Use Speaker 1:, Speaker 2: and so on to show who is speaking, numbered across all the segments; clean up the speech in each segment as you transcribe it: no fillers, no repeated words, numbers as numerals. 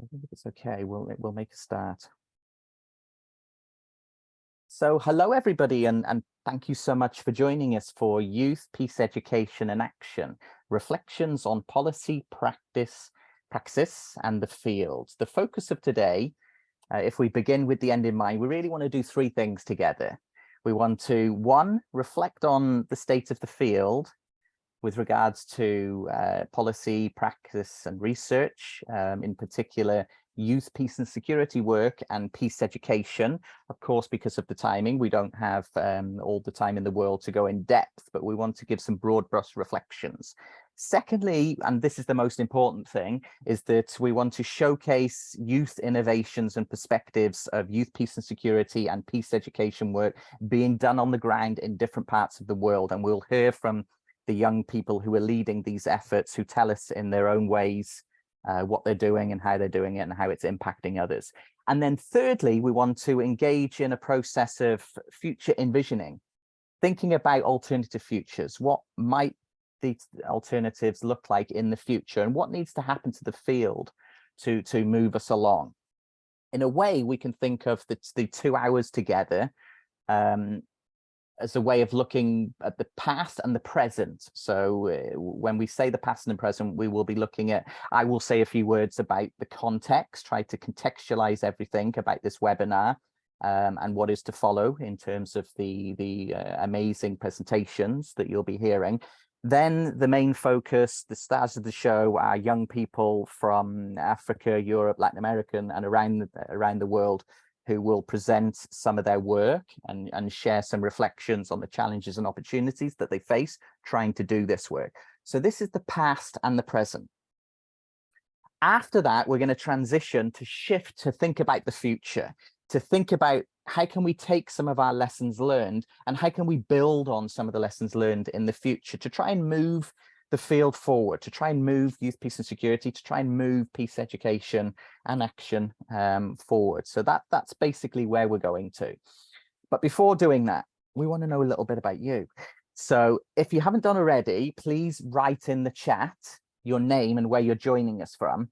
Speaker 1: I think it's okay. We'll make a start. So hello, everybody, and thank you so much for joining us for Youth, Peace, Education and Action, Reflections on Policy, Praxis and the Field. The focus of today, if we begin with the end in mind, we really want to do three things together. We want to, one, reflect on the state of the field with regards to policy, practice and research, in particular, youth, peace and security work and peace education. Of course, because of the timing, we don't have all the time in the world to go in depth, but we want to give some broad brush reflections. Secondly, and this is the most important thing, is that we want to showcase youth innovations and perspectives of youth, peace and security and peace education work being done on the ground in different parts of the world. And we'll hear from the young people who are leading these efforts, who tell us in their own ways what they're doing and how they're doing it and how it's impacting others. And then thirdly, we want to engage in a process of future envisioning, thinking about alternative futures. What might these alternatives look like in the future, and what needs to happen to the field to move us along? In a way, we can think of the 2 hours together as a way of looking at the past and the present. So when we say the past and the present, we will be looking at, I will say a few words about the context, try to contextualize everything about this webinar and what is to follow in terms of the amazing presentations that you'll be hearing. Then the main focus, the stars of the show, are young people from Africa, Europe, Latin America, and around the world, who will present some of their work and share some reflections on the challenges and opportunities that they face trying to do this work. So this is the past and the present. After that, we're going to transition to shift to think about the future, to think about how can we take some of our lessons learned and how can we build on some of the lessons learned in the future to try and move the field forward, to try and move youth, peace and security, to try and move peace education and action forward. So that's basically where we're going to. But before doing that, we want to know a little bit about you. So if you haven't done already, please write in the chat your name and where you're joining us from.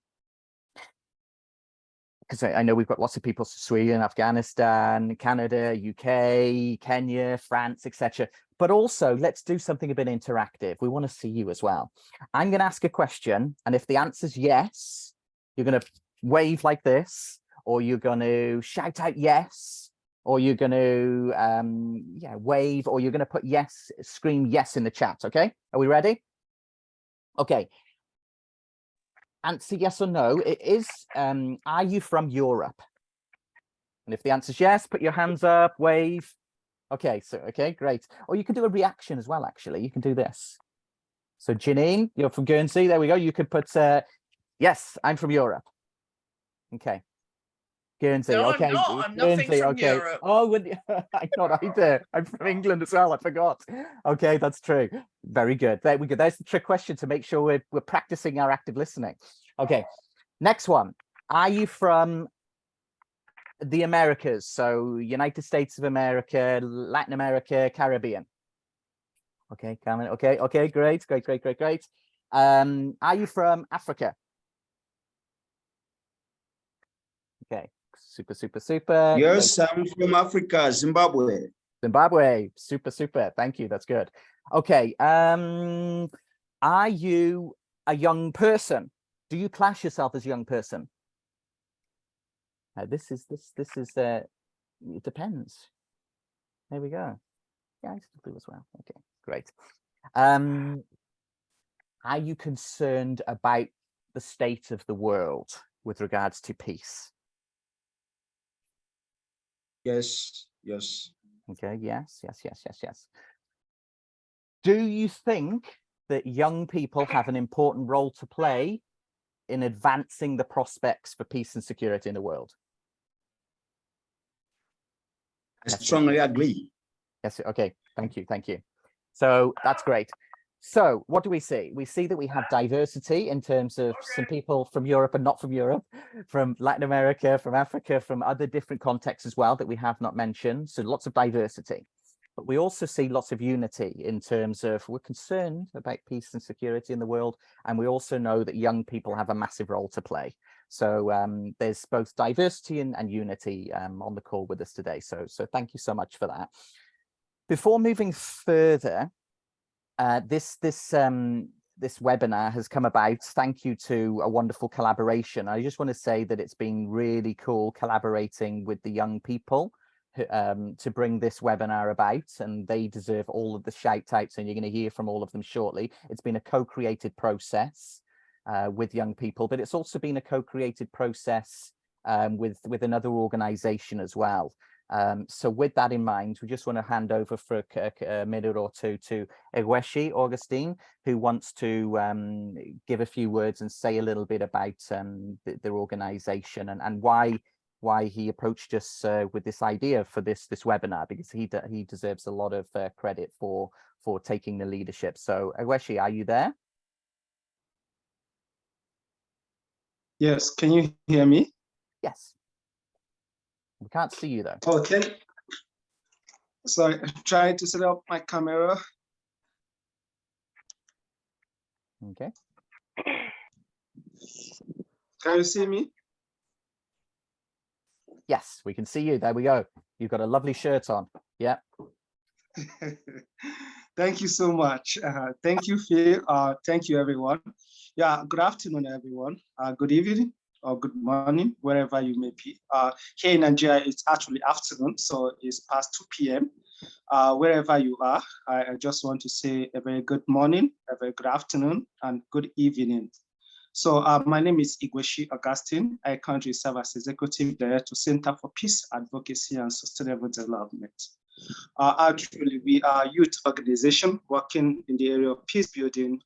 Speaker 1: Because I know we've got lots of people, Sweden, Afghanistan, Canada, UK, Kenya, France, etc. But also, let's do something a bit interactive. We want to see you as well. I'm going to ask a question, and if the answer's yes, you're going to wave like this, or you're going to shout out yes, or you're going to wave, or you're going to put yes, scream yes in the chat. Okay, are we ready? Okay. Answer yes or no. It is, are you from Europe? And if the answer is yes, put your hands up, wave. Okay, so, okay, great. Or you can do a reaction as well, actually. You can do this. So Janine, you're from Guernsey. There we go. You could put, yes, I'm from Europe. Okay. Guernsey,
Speaker 2: no,
Speaker 1: okay.
Speaker 2: I'm not. I'm
Speaker 1: Guernsey,
Speaker 2: nothing from
Speaker 1: okay.
Speaker 2: Europe.
Speaker 1: Oh, I'm not either. I'm from England as well. I forgot. Okay, that's true. Very good. There we go. There's the trick question to make sure we're practicing our active listening. Okay, next one. Are you from the Americas? So United States of America, Latin America, Caribbean. Okay, Carmen. Okay, great. Are you from Africa? Okay. Super.
Speaker 3: Yes, great. I'm from Africa, Zimbabwe.
Speaker 1: Zimbabwe, super. Thank you. That's good. Okay. Are you a young person? Do you class yourself as a young person? This is it depends. There we go. Yeah, I still do as well. Okay, great. Are you concerned about the state of the world with regards to peace?
Speaker 3: Yes.
Speaker 1: Okay, yes. Do you think that young people have an important role to play in advancing the prospects for peace and security in the world?
Speaker 3: I strongly agree.
Speaker 1: Yes, okay, thank you. So that's great. So what do we see? We see that we have diversity in terms of some people from Europe and not from Europe, from Latin America, from Africa, from other different contexts as well that we have not mentioned. So lots of diversity. But we also see lots of unity in terms of we're concerned about peace and security in the world. And we also know that young people have a massive role to play. So there's both diversity and unity on the call with us today. So thank you so much for that. Before moving further, this webinar has come about thank you to a wonderful collaboration. I just want to say that it's been really cool collaborating with the young people to bring this webinar about, and they deserve all of the shout outs, and you're going to hear from all of them shortly. It's been a co-created process with young people, but it's also been a co-created process with another organization as well. So with that in mind, we just want to hand over for a minute or two to Egweshi Augustine, who wants to give a few words and say a little bit about their organization and why he approached us with this idea for this webinar, because he deserves a lot of credit for taking the leadership. So Egweshi, are you there?
Speaker 2: Yes, can you hear me?
Speaker 1: Yes. We can't see you though.
Speaker 2: Okay. So I'm trying to set up my camera.
Speaker 1: Okay.
Speaker 2: Can you see me?
Speaker 1: Yes, we can see you. There we go. You've got a lovely shirt on. Yeah.
Speaker 2: Thank you so much. Thank you, Phil. Thank you, everyone. Yeah, good afternoon, everyone. Good evening or good morning, wherever you may be. Here in Nigeria, it's actually afternoon, so it's past 2 p.m. Wherever you are, I just want to say a very good morning, a very good afternoon, and good evening. So my name is Egweshi Augustine. I currently serve as Executive Director, Center for Peace, Advocacy, and Sustainable Development. Actually, we are a youth organization working in the area of peace building,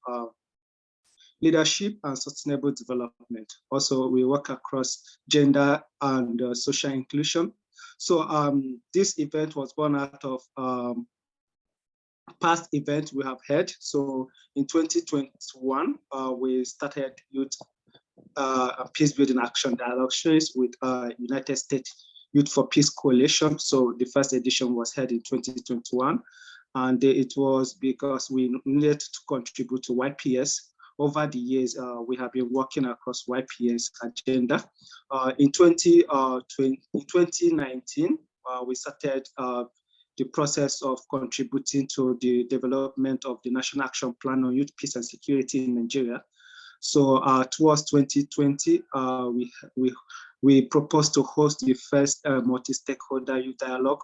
Speaker 2: leadership, and sustainable development. Also, we work across gender and social inclusion. So this event was born out of past events we have had. So in 2021, we started youth peace building action dialogue series with United States Youth for Peace Coalition. So the first edition was held in 2021, and it was because we needed to contribute to YPS. Over the years, we have been working across YPS agenda. In 2019, we started the process of contributing to the development of the National Action Plan on Youth Peace and Security in Nigeria. So towards 2020, we proposed to host the first multi-stakeholder youth dialogue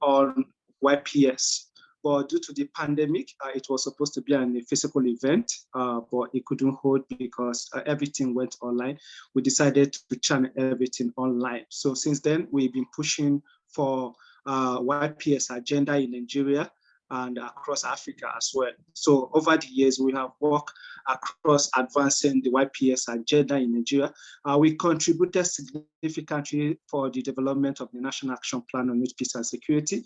Speaker 2: on YPS. But due to the pandemic, it was supposed to be a physical event, but it couldn't hold because everything went online. We decided to channel everything online. So since then, we've been pushing for YPS agenda in Nigeria and across Africa as well. So over the years, we have worked across advancing the YPS agenda in Nigeria. We contributed significantly for the development of the National Action Plan on Youth Peace and Security,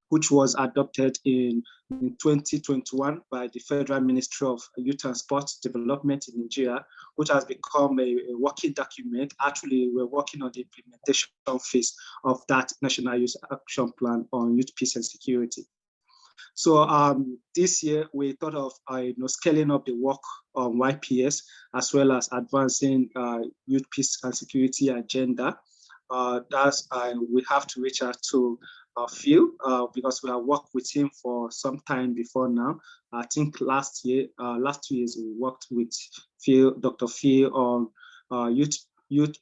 Speaker 2: which was adopted in 2021 by the Federal Ministry of Youth and Sports Development in Nigeria, which has become a working document. Actually, we're working on the implementation phase of that National Youth Action Plan on Youth Peace and Security. So this year, we thought of scaling up the work on YPS, as well as advancing youth peace and security agenda. We have to reach out to Phil because we have worked with him for some time before now. I think last 2 years, we worked with Phil, Dr. Phil on youth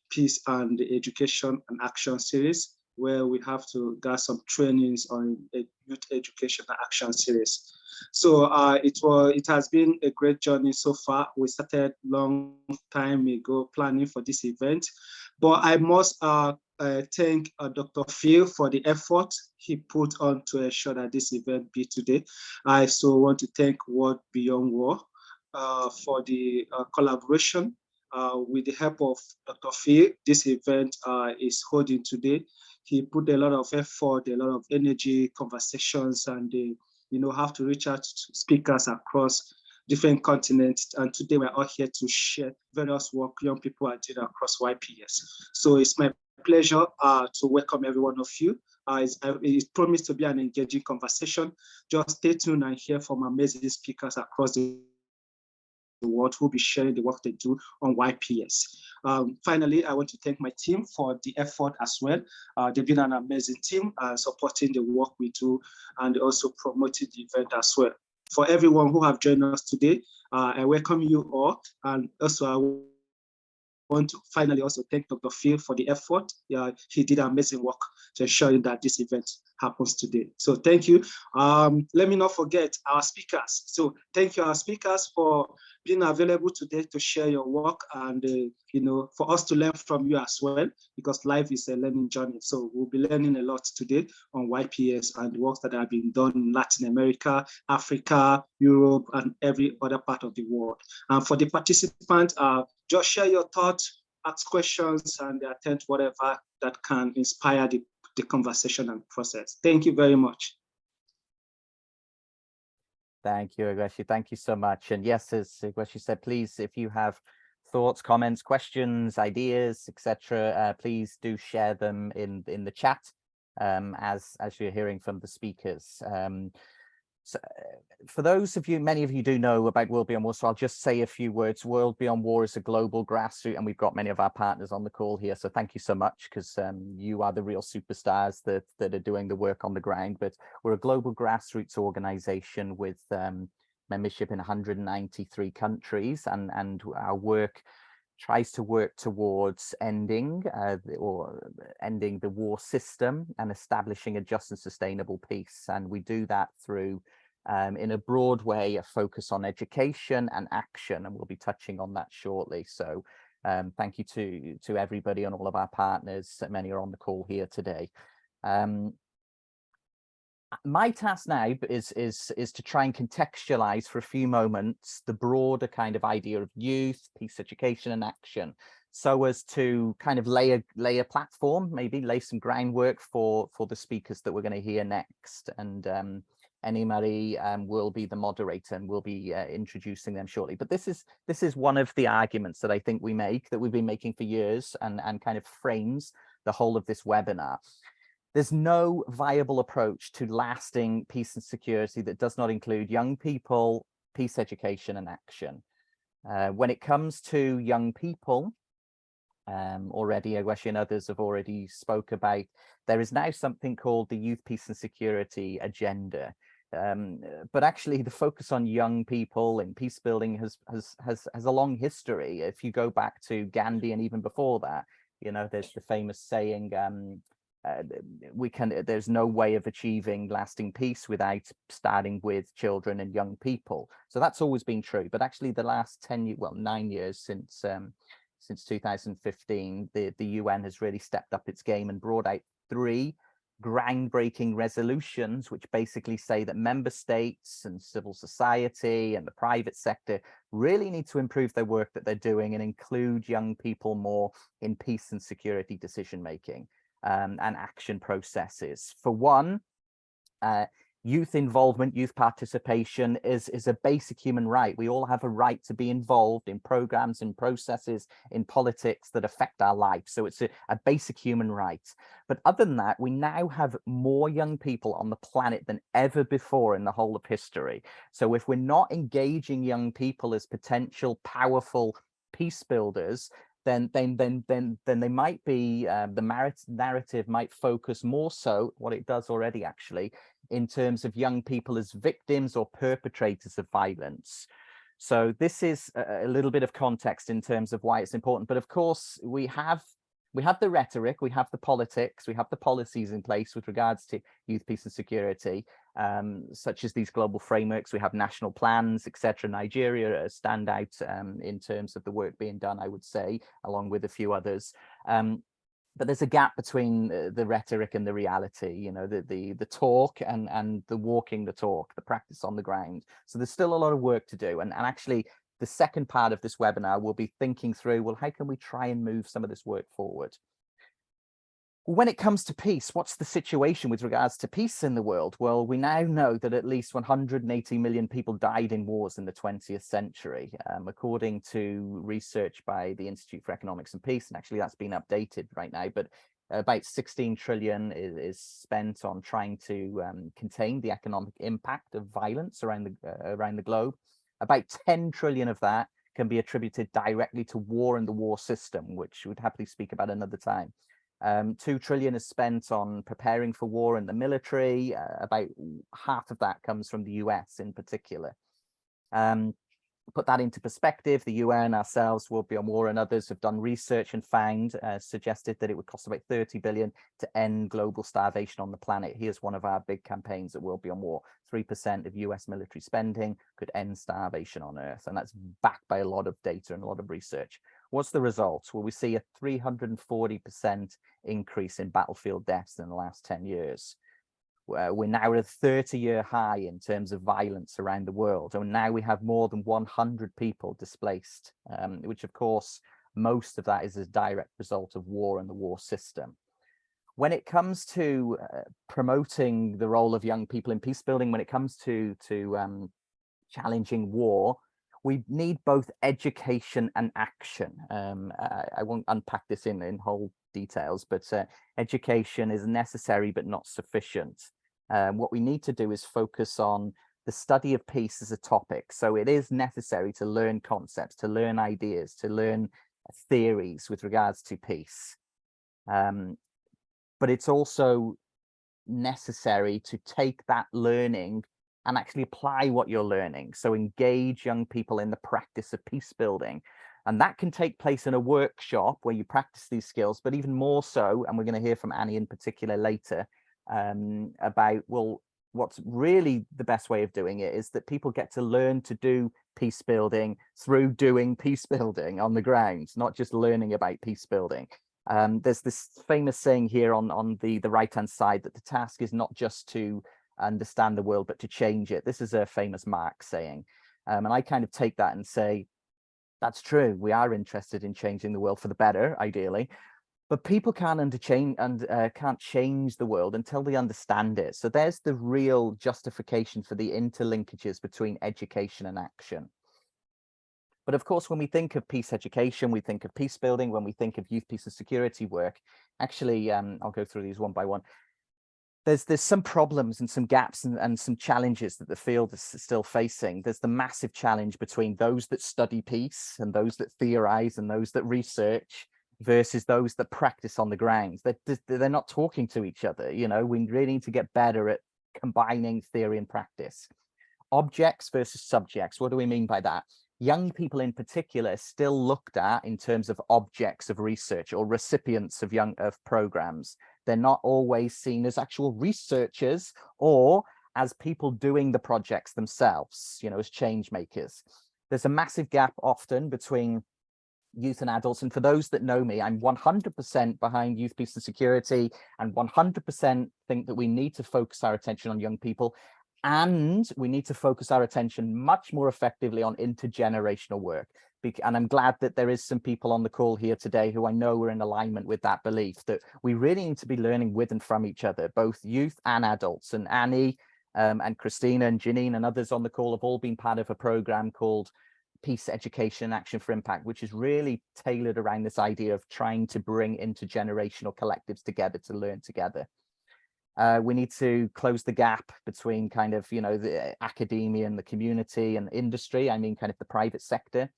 Speaker 2: peace and education and action series, where we have to get some trainings on a youth education and action series. So it has been a great journey so far. We started long time ago planning for this event, but I must thank Dr. Phil for the effort he put on to ensure that this event be today. I also want to thank World Beyond War for the collaboration. With the help of Dr. Phil, this event is holding today. He put a lot of effort, a lot of energy, conversations, and have to reach out to speakers across different continents. And today we're all here to share various work young people are doing across YPS. So it's my pleasure to welcome every one of you. It's promised to be an engaging conversation. Just stay tuned and hear from amazing speakers across the the world who will be sharing the work they do on YPS. Finally, I want to thank my team for the effort as well. They've been an amazing team supporting the work we do and also promoting the event as well. For everyone who have joined us today, I welcome you all. And also I want to finally also thank Dr. Phil for the effort. He did amazing work to ensuring that this event happens today. So thank you. Let me not forget our speakers. So thank you, our speakers, for being available today to share your work and for us to learn from you as well, because life is a learning journey. So we'll be learning a lot today on YPS and the works that have been done in Latin America, Africa, Europe, and every other part of the world. And for the participants, just share your thoughts, ask questions, and attend whatever that can inspire the conversation and process. Thank you very much.
Speaker 1: Thank you, Igweshi. Thank you so much. And yes, as Igweshi said, please, if you have thoughts, comments, questions, ideas, etc., please do share them in the chat as you're hearing from the speakers. So for those of you, many of you do know about World Beyond War, so I'll just say a few words. World Beyond War is a global grassroots, and we've got many of our partners on the call here, so thank you so much, because you are the real superstars that are doing the work on the ground. But we're a global grassroots organization with membership in 193 countries, and our work tries to work towards ending the war system and establishing a just and sustainable peace. And we do that through, in a broad way, a focus on education and action, and we'll be touching on that shortly. So thank you to everybody and all of our partners. Many are on the call here today. My task now is to try and contextualize for a few moments the broader kind of idea of youth, peace, education, and action, so as to kind of lay a platform, maybe lay some groundwork for the speakers that we're going to hear next. And Annie-Marie will be the moderator, and we'll be introducing them shortly. But this is one of the arguments that I think we've been making for years, and kind of frames the whole of this webinar. There's no viable approach to lasting peace and security that does not include young people, peace, education, and action. When it comes to young people, already Igweshi and others have already spoke about, there is now something called the Youth, Peace and Security Agenda. But actually the focus on young people and peace building has a long history. If you go back to Gandhi and even before that, there's the famous saying, there's no way of achieving lasting peace without starting with children and young people. So that's always been true. But actually the last 9 years since 2015, the UN has really stepped up its game and brought out 3 groundbreaking resolutions, which basically say that member states and civil society and the private sector really need to improve their work that they're doing and include young people more in peace and security decision making. And action processes. For one, youth involvement, youth participation is a basic human right. We all have a right to be involved in programs and processes in politics that affect our life. So it's a basic human right. But other than that, we now have more young people on the planet than ever before in the whole of history. So if we're not engaging young people as potential powerful peace builders, then they might be, the narrative might focus more so, what it does already actually, in terms of young people as victims or perpetrators of violence. So this is a little bit of context in terms of why it's important. But of course, we have the rhetoric, we have the politics, we have the policies in place with regards to youth, peace and security, such as these global frameworks. We have national plans, etc. Nigeria stand out in terms of the work being done, I would say, along with a few others. But there's a gap between the rhetoric and the reality, the talk and the walking the talk, the practice on the ground. So there's still a lot of work to do. And actually, the second part of this webinar will be thinking through, well, how can we try and move some of this work forward? When it comes to peace, what's the situation with regards to peace in the world? Well, we now know that at least 180 million people died in wars in the 20th century, according to research by the Institute for Economics and Peace. And actually, that's been updated right now. But about 16 trillion is spent on trying to contain the economic impact of violence around the globe. About 10 trillion of that can be attributed directly to war and the war system, which we'd happily speak about another time. 2 trillion is spent on preparing for war and the military. About half of that comes from the US in particular. Put that into perspective, the UN, ourselves, WorldBeyondWar, and others have done research and found, suggested that it would cost about 30 billion to end global starvation on the planet. Here's one of our big campaigns at WorldBeyondWar. 3% of US military spending could end starvation on Earth. And that's backed by a lot of data and a lot of research. What's the result? Well, we see a 340% increase in battlefield deaths in the last 10 years. We're now at a 30-year high in terms of violence around the world. And now we have more than 100 people displaced, which of course, most of that is a direct result of war and the war system. When it comes to promoting the role of young people in peace building, when it comes to challenging war, we need both education and action. I won't unpack this in whole details, but education is necessary but not sufficient. What we need to do is focus on the study of peace as a topic. So it is necessary to learn concepts, to learn ideas, to learn theories with regards to peace. But it's also necessary to take that learning and actually apply what you're learning. So engage young people in the practice of peace building. And that can take place in a workshop where you practice these skills, but even more so, and we're going to hear from Annie in particular later, about, well, what's really the best way of doing it is that people get to learn to do peace building through doing peace building on the ground, not just learning about peace building. There's this famous saying here on the right-hand side that the task is not just to understand the world, but to change it. This is a famous Marx saying. And I kind of take that and say, that's true. We are interested in changing the world for the better, ideally, but people can't change the world until they understand it. So there's the real justification for the interlinkages between education and action. But of course, when we think of peace education, we think of peace building. When we think of youth, peace and security work, actually, I'll go through these one by one. There's some problems and some gaps and some challenges that the field is still facing. There's the massive challenge between those that study peace and those that theorize and those that research versus those that practice on the ground. They're not talking to each other. You know, we really need to get better at combining theory and practice. Objects versus subjects. What do we mean by that? Young people in particular are still looked at in terms of objects of research or recipients of programs. They're not always seen as actual researchers or as people doing the projects themselves, you know, as change makers. There's a massive gap often between youth and adults. And for those that know me, I'm 100% behind youth, peace and security, and 100% think that we need to focus our attention on young people. And we need to focus our attention much more effectively on intergenerational work. And I'm glad that there is some people on the call here today who I know are in alignment with that belief, that we really need to be learning with and from each other, both youth and adults. And Annie and Christina and Janine and others on the call have all been part of a program called Peace Education and Action for Impact, which is really tailored around this idea of trying to bring intergenerational collectives together to learn together. We need to close the gap between kind of, you know, the academia and the community and industry. I mean, kind of the private sector.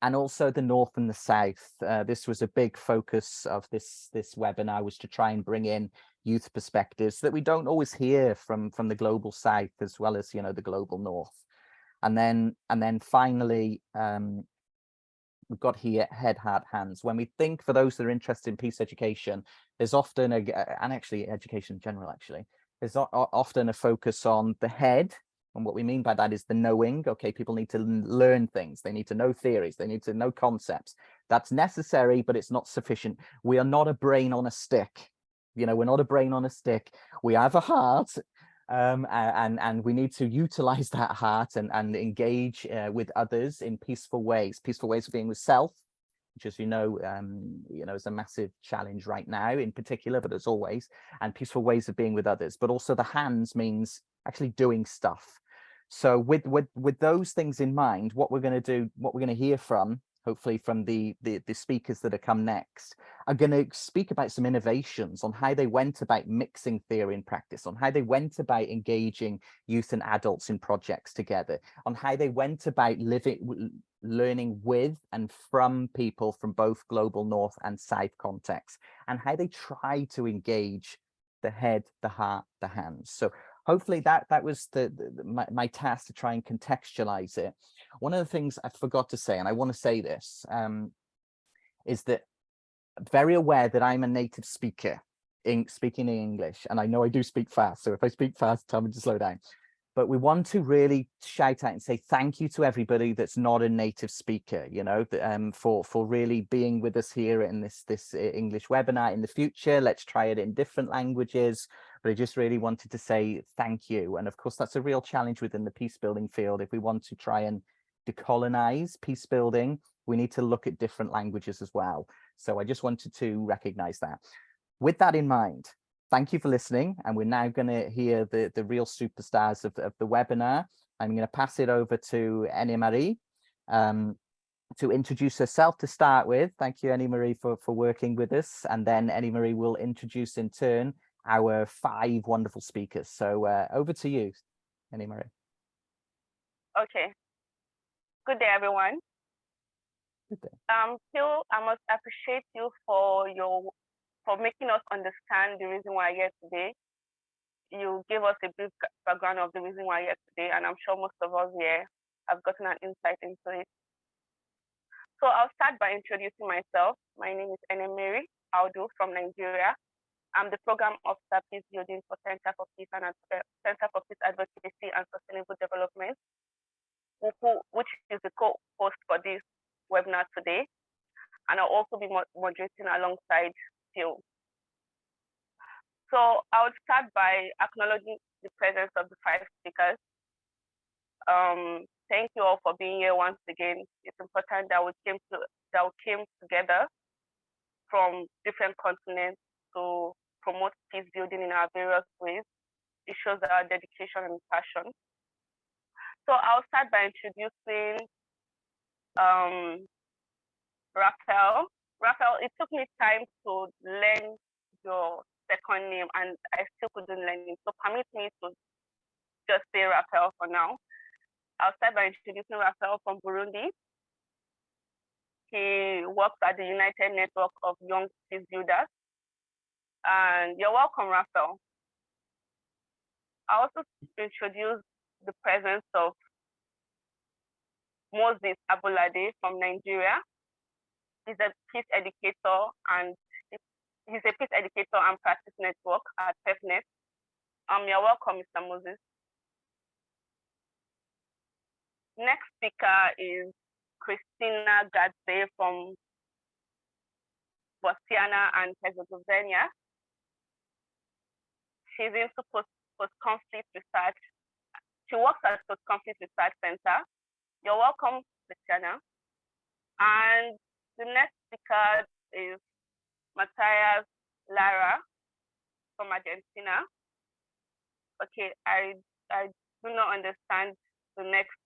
Speaker 1: And also the North and the South. This was a big focus of this webinar, was to try and bring in youth perspectives that we don't always hear from the global South, as well as, you know, the global North. And then finally, we've got here head, heart, hands. When we think, for those that are interested in peace education, there's often and actually education in general, actually, there's often a focus on the head. And what we mean by that is the knowing. Okay, people need to learn things. They need to know theories. They need to know concepts. That's necessary, but it's not sufficient. We are not a brain on a stick. You know, we're not a brain on a stick. We have a heart, and we need to utilize that heart and engage with others in peaceful ways of being with self, which, as you know, is a massive challenge right now in particular, but as always, and peaceful ways of being with others. But also the hands means actually doing stuff. So with those things in mind, what we're going to do, what we're going to hear from hopefully from the speakers that are come next, are going to speak about some innovations on how they went about mixing theory and practice, on how they went about engaging youth and adults in projects together, on how they went about learning with and from people from both global North and South contexts, and how they try to engage the head, the heart, the hands. So hopefully that was my task, to try and contextualize it. One of the things I forgot to say, and I want to say this, is that I'm very aware that I'm a native speaker speaking in English, and I know I do speak fast. So if I speak fast, tell me to slow down. But we want to really shout out and say thank you to everybody that's not a native speaker, you know, for really being with us here in this English webinar. In the future, let's try it in different languages. But I just really wanted to say thank you. And of course, that's a real challenge within the peace building field. If we want to try and decolonize peace building, we need to look at different languages as well. So I just wanted to recognize that. With that in mind, thank you for listening. And we're now going to hear the real superstars of the webinar. I'm going to pass it over to Annie-Marie to introduce herself to start with. Thank you, Annie-Marie, for working with us. And then Annie-Marie will introduce in turn our 5 wonderful speakers. So over to you, Annie-Marie.
Speaker 4: Okay. Good day, everyone.
Speaker 1: Good day.
Speaker 4: Phil, I must appreciate you for making us understand the reason why you're here today. You gave us a brief background of the reason why you're here today, and I'm sure most of us here have gotten an insight into it. So I'll start by introducing myself. My name is Annie-Marie Audu from Nigeria. I'm the Program Officer Peace Building for Center for Peace Advocacy and Sustainable Development, which is the co-host for this webinar today. And I'll also be moderating alongside Phil. So I would start by acknowledging the presence of the 5 speakers. Thank you all for being here once again. It's important that we came together from different continents to promote peace building in our various ways. It shows our dedication and passion. So I'll start by introducing Raphael. Raphael, it took me time to learn your second name, and I still couldn't learn it. So permit me to just say Raphael for now. I'll start by introducing Raphael from Burundi. He works at the United Network of Young Peace Builders. And you're welcome, Raphael. I also introduce the presence of Moses Abolade from Nigeria. He's a peace educator and practice network at PEFNET. You're welcome, Mr. Moses. Next speaker is Christina Gadze from Bosnia and Herzegovina. She's into post-conflict research. She works at Post-Conflict Research Center. You're welcome, Christina. And the next speaker is Matthias Lara from Argentina. Okay, I do not understand the next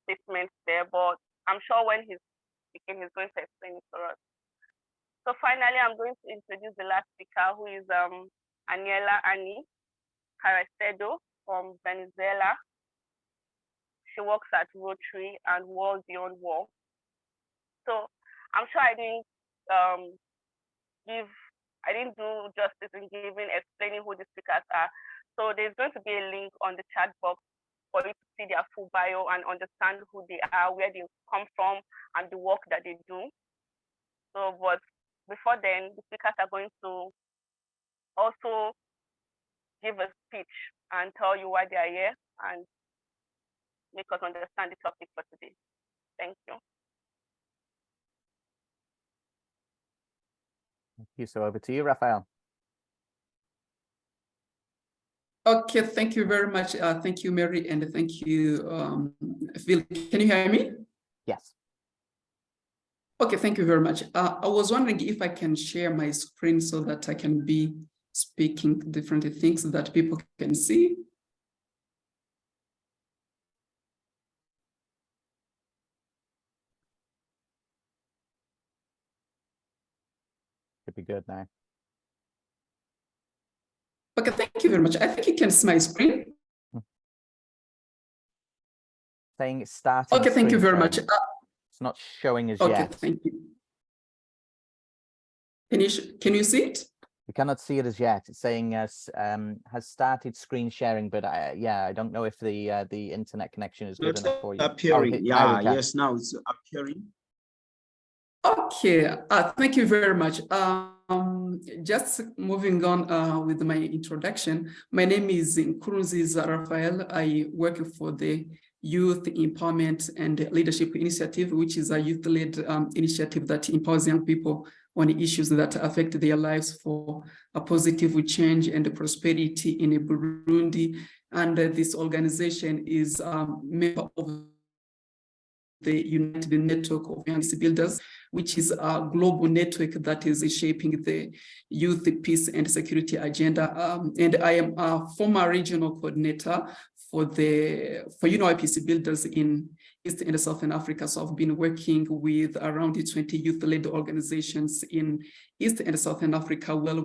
Speaker 4: statement there, but I'm sure when he's speaking, he's going to explain it for us. So finally, I'm going to introduce the last speaker, who is Aniela Ani Caracedo from Venezuela. She works at Rotary and World Beyond War. So I'm sure I didn't do justice in explaining who the speakers are. So there's going to be a link on the chat box for you to see their full bio and understand who they are, where they come from, and the work that they do. So, but before then, the speakers are going to also give a speech and tell you why they are here and make us understand the topic for today. Thank you.
Speaker 1: Thank you. So over to you, Raphael.
Speaker 5: Okay, thank you very much. Thank you, Mary, and thank you, Phil. Can you hear me?
Speaker 1: Yes.
Speaker 5: Okay, thank you very much. I was wondering if I can share my screen so that I can be speaking different things that people can see.
Speaker 1: be good now.
Speaker 5: Okay, thank you very much. I think you can see my screen.
Speaker 1: Saying it's starting.
Speaker 5: Okay, thank you very much.
Speaker 1: It's not showing as
Speaker 5: okay,
Speaker 1: yet.
Speaker 5: thank you. Can you see it?
Speaker 1: We cannot see it as yet. It's saying has started screen sharing, but yeah, I don't know if the internet connection is good enough for you.
Speaker 3: Appearing. Yes, now it's appearing.
Speaker 5: Okay, thank you very much. Just moving on with my introduction. My name is Nkurunziza Raphael. I work for the Youth Empowerment and Leadership Initiative, which is a youth-led initiative that empowers young people on issues that affect their lives for a positive change and prosperity in Burundi. And this organization is a member of the United Network of Young Builders, which is a global network that is shaping the youth, peace, and security agenda. And I am a former regional coordinator for UNOY Builders in East and Southern Africa. So I've been working with around 20 youth-led organizations in East and Southern Africa while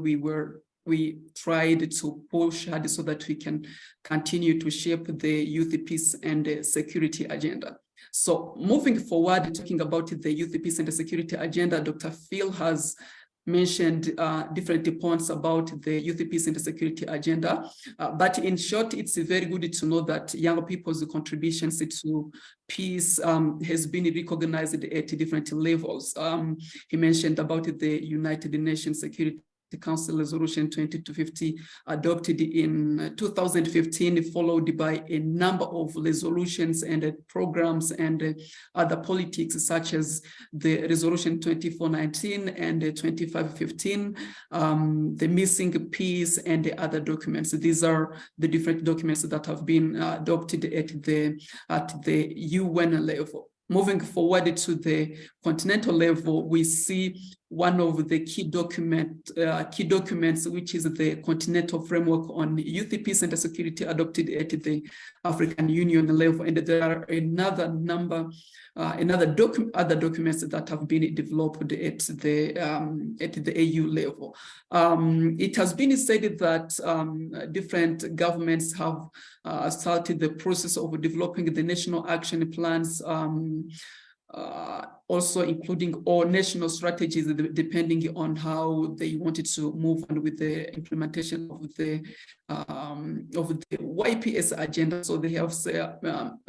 Speaker 5: we tried to push hard so that we can continue to shape the youth, peace, and security agenda. So moving forward, talking about the youth, peace, and security agenda, Dr. Phil has mentioned different points about the youth, peace, and security agenda. But in short, it's very good to know that young people's contributions to peace has been recognized at different levels. He mentioned about the United Nations Security Council Resolution 2250 adopted in 2015, followed by a number of resolutions and programs and other politics such as the Resolution 2419 and 2515, the Missing Peace, and the other documents. These are the different documents that have been adopted at the UN level. Moving forward to the continental level, we see one of the key documents, which is the Continental Framework on Youth, Peace, and Security, adopted at the African Union level. And there are another number, other documents that have been developed at the AU level. It has been said that different governments have started the process of developing the national action plans, also including all national strategies, depending on how they wanted to move on with the implementation of the YPS agenda. So they have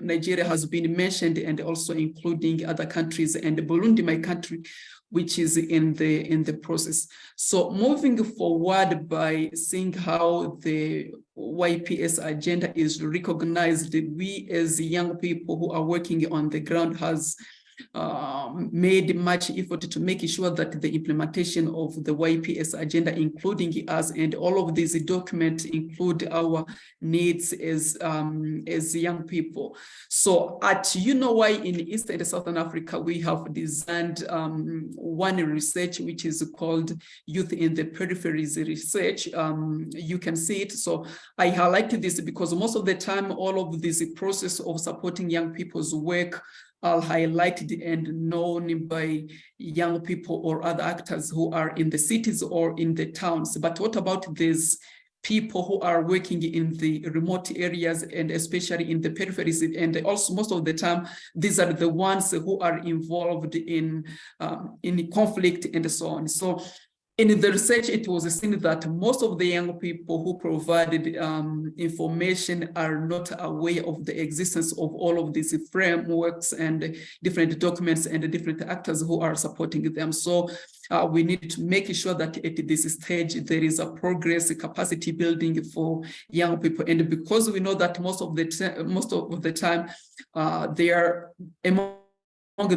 Speaker 5: Nigeria has been mentioned, and also including other countries, and Burundi, my country, which is in the process. So moving forward by seeing how the YPS agenda is recognized, we as young people who are working on the ground has made much effort to make sure that the implementation of the YPS agenda, including us, and all of these documents include our needs as young people. So at UNOY in East and Southern Africa, we have designed one research which is called Youth in the Peripheries Research. You can see it. So I highlighted this because most of the time, all of this process of supporting young people's work are highlighted and known by young people or other actors who are in the cities or in the towns. But what about these people who are working in the remote areas and especially in the peripheries? And also most of the time, these are the ones who are involved in conflict and so on. So in the research, it was seen that most of the young people who provided information are not aware of the existence of all of these frameworks and different documents and different actors who are supporting them. So we need to make sure that at this stage, there is a progress, capacity building for young people. And because we know that most of the time, they are among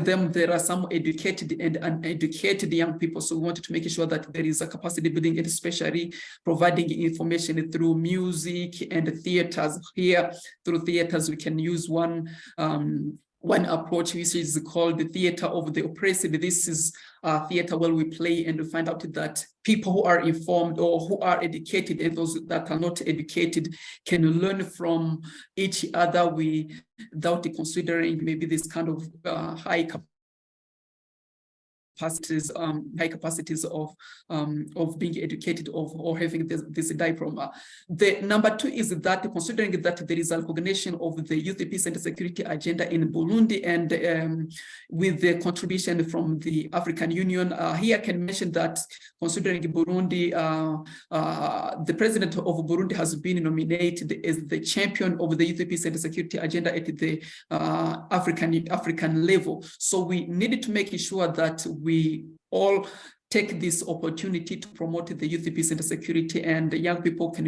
Speaker 5: them, there are some educated and uneducated young people. So we wanted to make sure that there is a capacity building, and especially providing information through music and theaters. Here, through theaters, we can use one approach, which is called the theater of the oppressed. This is a theater where we play and we find out that people who are informed or who are educated and those that are not educated can learn from each other without considering maybe this kind of high capacities, of being educated or having this diploma. The number two is that considering that there is a recognition of the youth peace and security agenda in Burundi, and with the contribution from the African Union, here I can mention that considering Burundi, the president of Burundi has been nominated as the champion of the youth peace and security agenda at the African level. So we needed to make sure that we all take this opportunity to promote the youth peace and security, and the young people can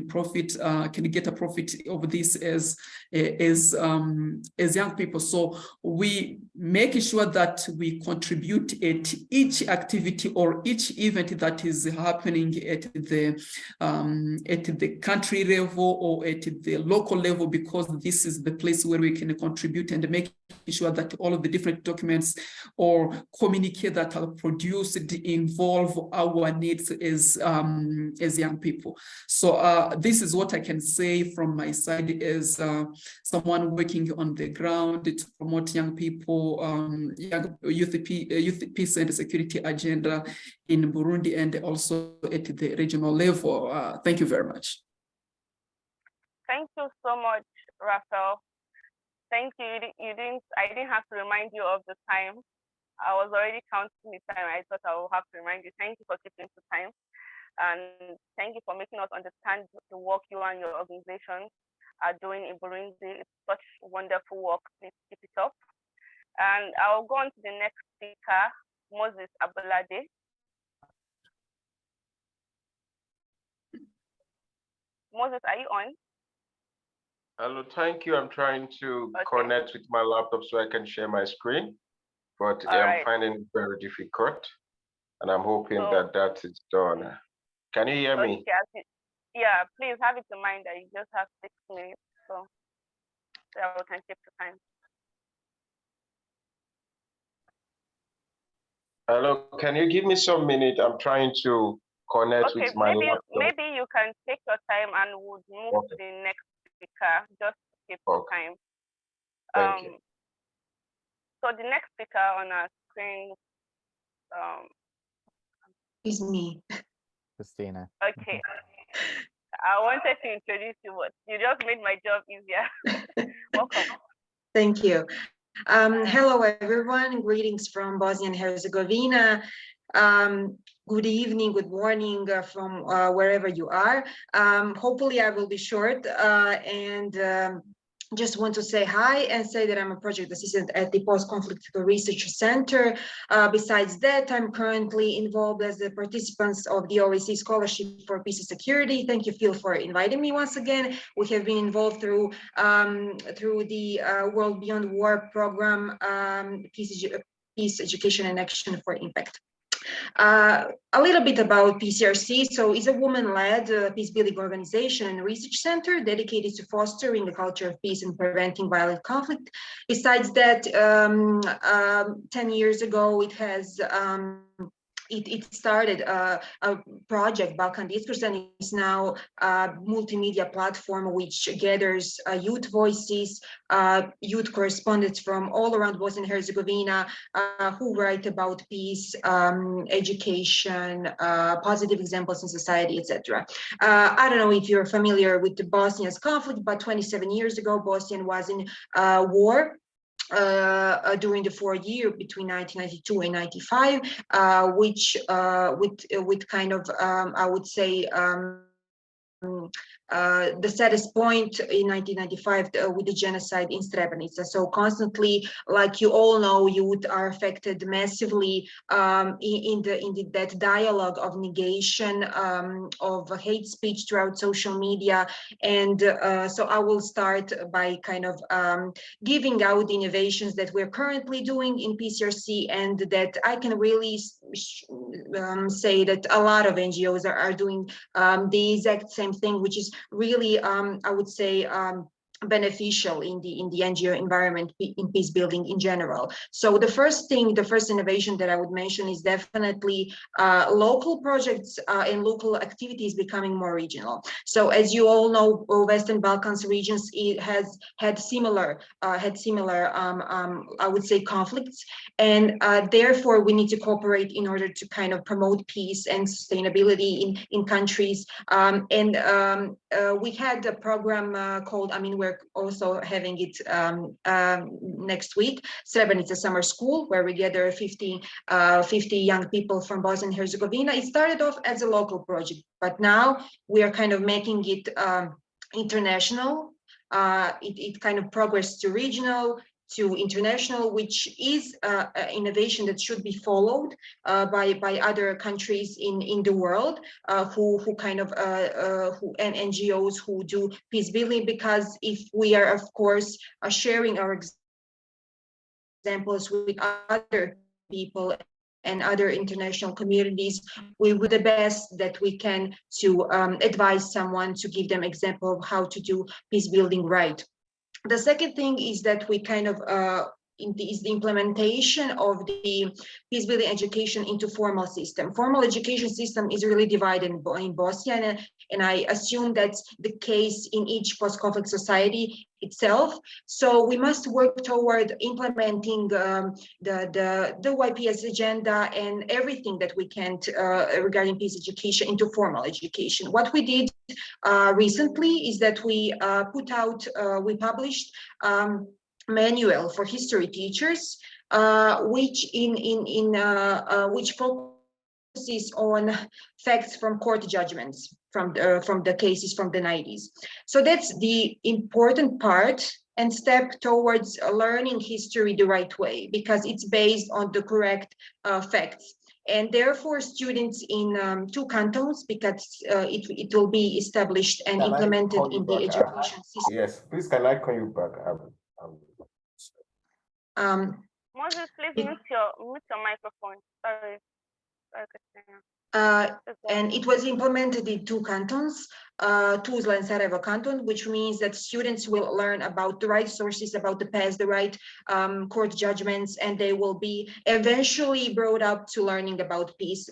Speaker 5: get a profit of this as young people. So we make sure that we contribute at each activity or each event that is happening at the country level or at the local level, because this is the place where we can contribute and make sure that all of the different documents or communique that are produced involve our needs as young people. So this is what I can say from my side as someone working on the ground to promote young people, youth peace and security agenda in Burundi and also at the regional level. Thank you very much.
Speaker 4: Thank you so much, Raphael. Thank you. I didn't have to remind you of the time. I was already counting the time. I thought I would have to remind you. Thank you for keeping to time. And thank you for making us understand the work you and your organization are doing in Burundi. It's such wonderful work. Please keep it up. And I'll go on to the next speaker, Moses Abolade. Moses, are you on?
Speaker 6: Hello, thank you. I'm trying to connect with my laptop so I can share my screen, but I'm finding it very difficult, and I'm hoping that is done. Can you hear me?
Speaker 4: Yeah, please have it in mind that you just have 6 minutes, so that we can keep the time.
Speaker 6: Hello, can you give me some minutes? I'm trying to connect with my laptop.
Speaker 4: Maybe you can take your time and we'll move to the next speaker, just to keep the time.
Speaker 6: Thank you.
Speaker 4: So the next speaker on our screen
Speaker 7: is me.
Speaker 1: Christina.
Speaker 4: Okay. I wanted to introduce you, but you just made my job easier. Welcome.
Speaker 7: Thank you. Hello, everyone. Greetings from Bosnia and Herzegovina. Good evening, good morning from wherever you are. Hopefully I will be short and just want to say hi and say that I'm a project assistant at the Post-Conflict Research Center. Besides that, I'm currently involved as a participant of the OAC Scholarship for Peace and Security. Thank you, Phil, for inviting me once again. We have been involved through the World Beyond War program, Peace Education and Action for Impact. A little bit about PCRC. So it's a woman-led peace-building organization and research center dedicated to fostering a culture of peace and preventing violent conflict. Besides that, 10 years ago, it has it started a project, Balkan Discourse, and is now a multimedia platform which gathers youth voices, youth correspondents from all around Bosnia and Herzegovina who write about peace, education, positive examples in society, etc. I don't know if you're familiar with the Bosnia's conflict, but 27 years ago, Bosnia was in war. During the 4-year between 1992 and 95, which with kind of I would say the saddest point in 1995 with the genocide in Srebrenica. So constantly, like you all know, youth are affected massively in that dialogue of negation, of hate speech throughout social media. And so I will start by kind of giving out the innovations that we're currently doing in PCRC, and that I can really say that a lot of NGOs are doing the exact same thing, which is really, I would say, beneficial in the NGO environment in peace building in general. So the first innovation that I would mention is definitely local projects and local activities becoming more regional. So as you all know, Western Balkans regions has had similar I would say conflicts, and therefore we need to cooperate in order to kind of promote peace and sustainability in countries. We had a program called, we're also having it next week, Srebrenica Summer School, where we gather 50 young people from Bosnia and Herzegovina. It started off as a local project, but now we are kind of making it international. It kind of progressed to regional, to international, which is an innovation that should be followed by other countries in the world who and NGOs who do peace building, because if we are, of course, sharing our examples with other people and other international communities, we will do the best that we can to advise someone, to give them example of how to do peace building right. The second thing is that we kind of is the implementation of the peace building education into formal system. Formal education system is really divided in Bosnia, and I assume that's the case in each post-conflict society itself. So we must work toward implementing the YPS agenda and everything that we can regarding peace education into formal education. What we did recently is that we published manual for history teachers, which which focuses on facts from court judgments from the cases from the 90s. So that's the important part and step towards learning history the right way, because it's based on the correct facts. And therefore, students in 2 cantons, because it will be established and implemented in the education system.
Speaker 6: Yes, please, can I call you back?
Speaker 4: Moses, please mute your microphone. Sorry.
Speaker 7: And it was implemented in 2 cantons, Tuzla and Sarajevo canton, which means that students will learn about the right sources, about the past, the right court judgments, and they will be eventually brought up to learning about peace.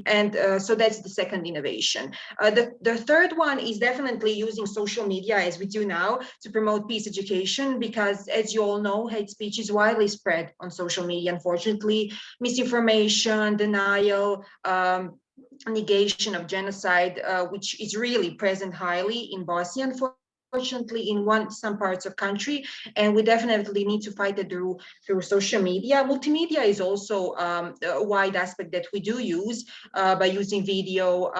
Speaker 7: And so that's the second innovation. The third one is definitely using social media, as we do now, to promote peace education, because as you all know, hate speech is widely spread on social media, unfortunately. Misinformation, denial, negation of genocide, which is really present highly in Bosnia, unfortunately, in some parts of country, and we definitely need to fight it through social media. Multimedia is also a wide aspect that we do use by using video,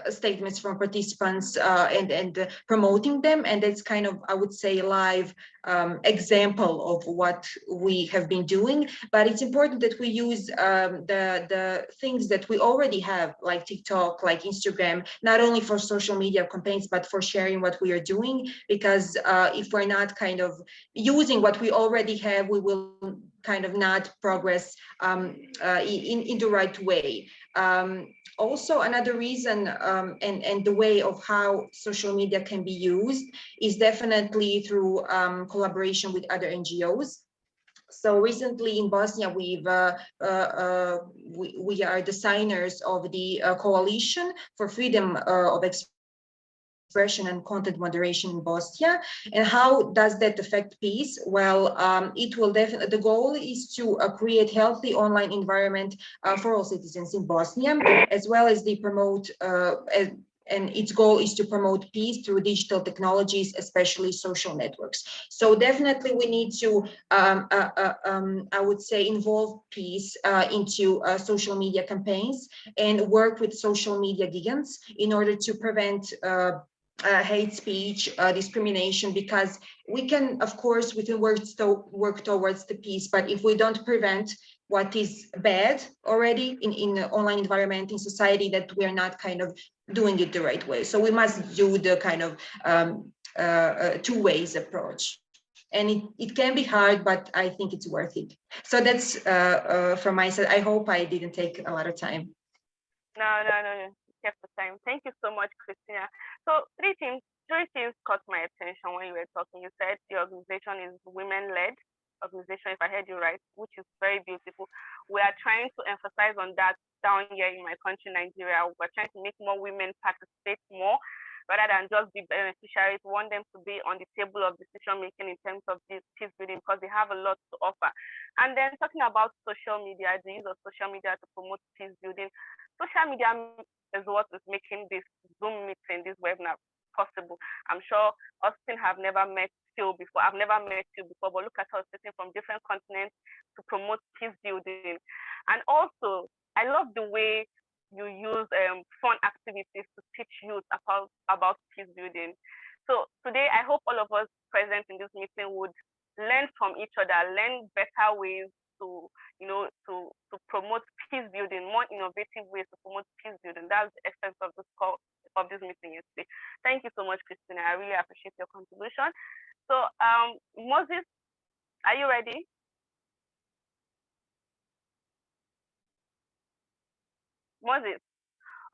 Speaker 7: statements from participants and promoting them, and that's kind of, I would say, live example of what we have been doing. But it's important that we use the things that we already have, like TikTok, like Instagram, not only for social media campaigns, but for sharing what we are doing, because if we're not kind of using what we already have, we will kind of not progress in the right way. Also, another reason and the way of how social media can be used is definitely through collaboration with other NGOs. So recently in Bosnia, we are the signers of the Coalition for Freedom of Expression and Content Moderation in Bosnia. And how does that affect peace? Well, it will definitely, the goal is to create healthy online environment for all citizens in Bosnia, as well as they promote and its goal is to promote peace through digital technologies, especially social networks. So definitely we need to, I would say, involve peace into social media campaigns and work with social media giants in order to prevent hate speech, discrimination, because we can, of course, we can work towards the peace, but if we don't prevent what is bad already in the online environment, in society, that we are not kind of doing it the right way. So we must do the kind of 2 ways approach. And it can be hard, but I think it's worth it. So that's from my side. I hope I didn't take a lot of time.
Speaker 4: No. Kept the time. Thank you so much, Christina. So 3 things three things caught my attention when you were talking. You said the organization is women-led organization, if I heard you right, which is very beautiful. We are trying to emphasize on that down here in my country, Nigeria. We're trying to make more women participate more rather than just be beneficiaries. We want them to be on the table of decision making in terms of this peace building because they have a lot to offer. And then talking about social media, the use of social media to promote peace building. Social media is what is making this Zoom meeting, this webinar possible. I'm sure Austin have never met Phil before. I've never met Phil before, but look at us sitting from different continents to promote peace building. And also, I love the way you use fun activities to teach youth about peace building. So today, I hope all of us present in this meeting would learn from each other, learn better ways to promote peace building, more innovative ways to promote peace building. That's the essence of this call, of this meeting yesterday. Thank you so much, Christina. I really appreciate your contribution. So, Moses, are you ready? Moses.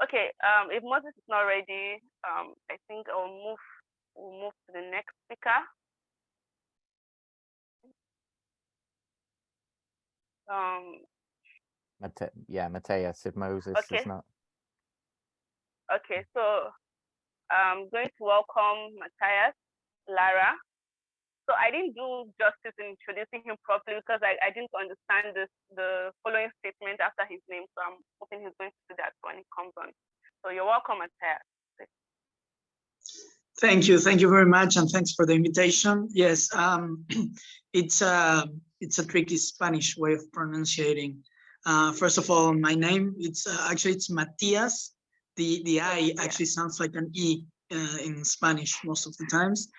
Speaker 4: Okay. If Moses is not ready, I think we'll move to the next speaker.
Speaker 1: Matthias, if Moses is not.
Speaker 4: Okay, so I'm going to welcome Matthias, Lara. So I didn't do justice in introducing him properly because I didn't understand the following statement after his name. So I'm hoping he's going to do that when he comes on. So you're welcome, Matthias.
Speaker 8: Thank you very much, and thanks for the invitation. Yes, it's a tricky Spanish way of pronunciating. First of all, my name, it's Matias. The I actually sounds like an E in Spanish most of the times.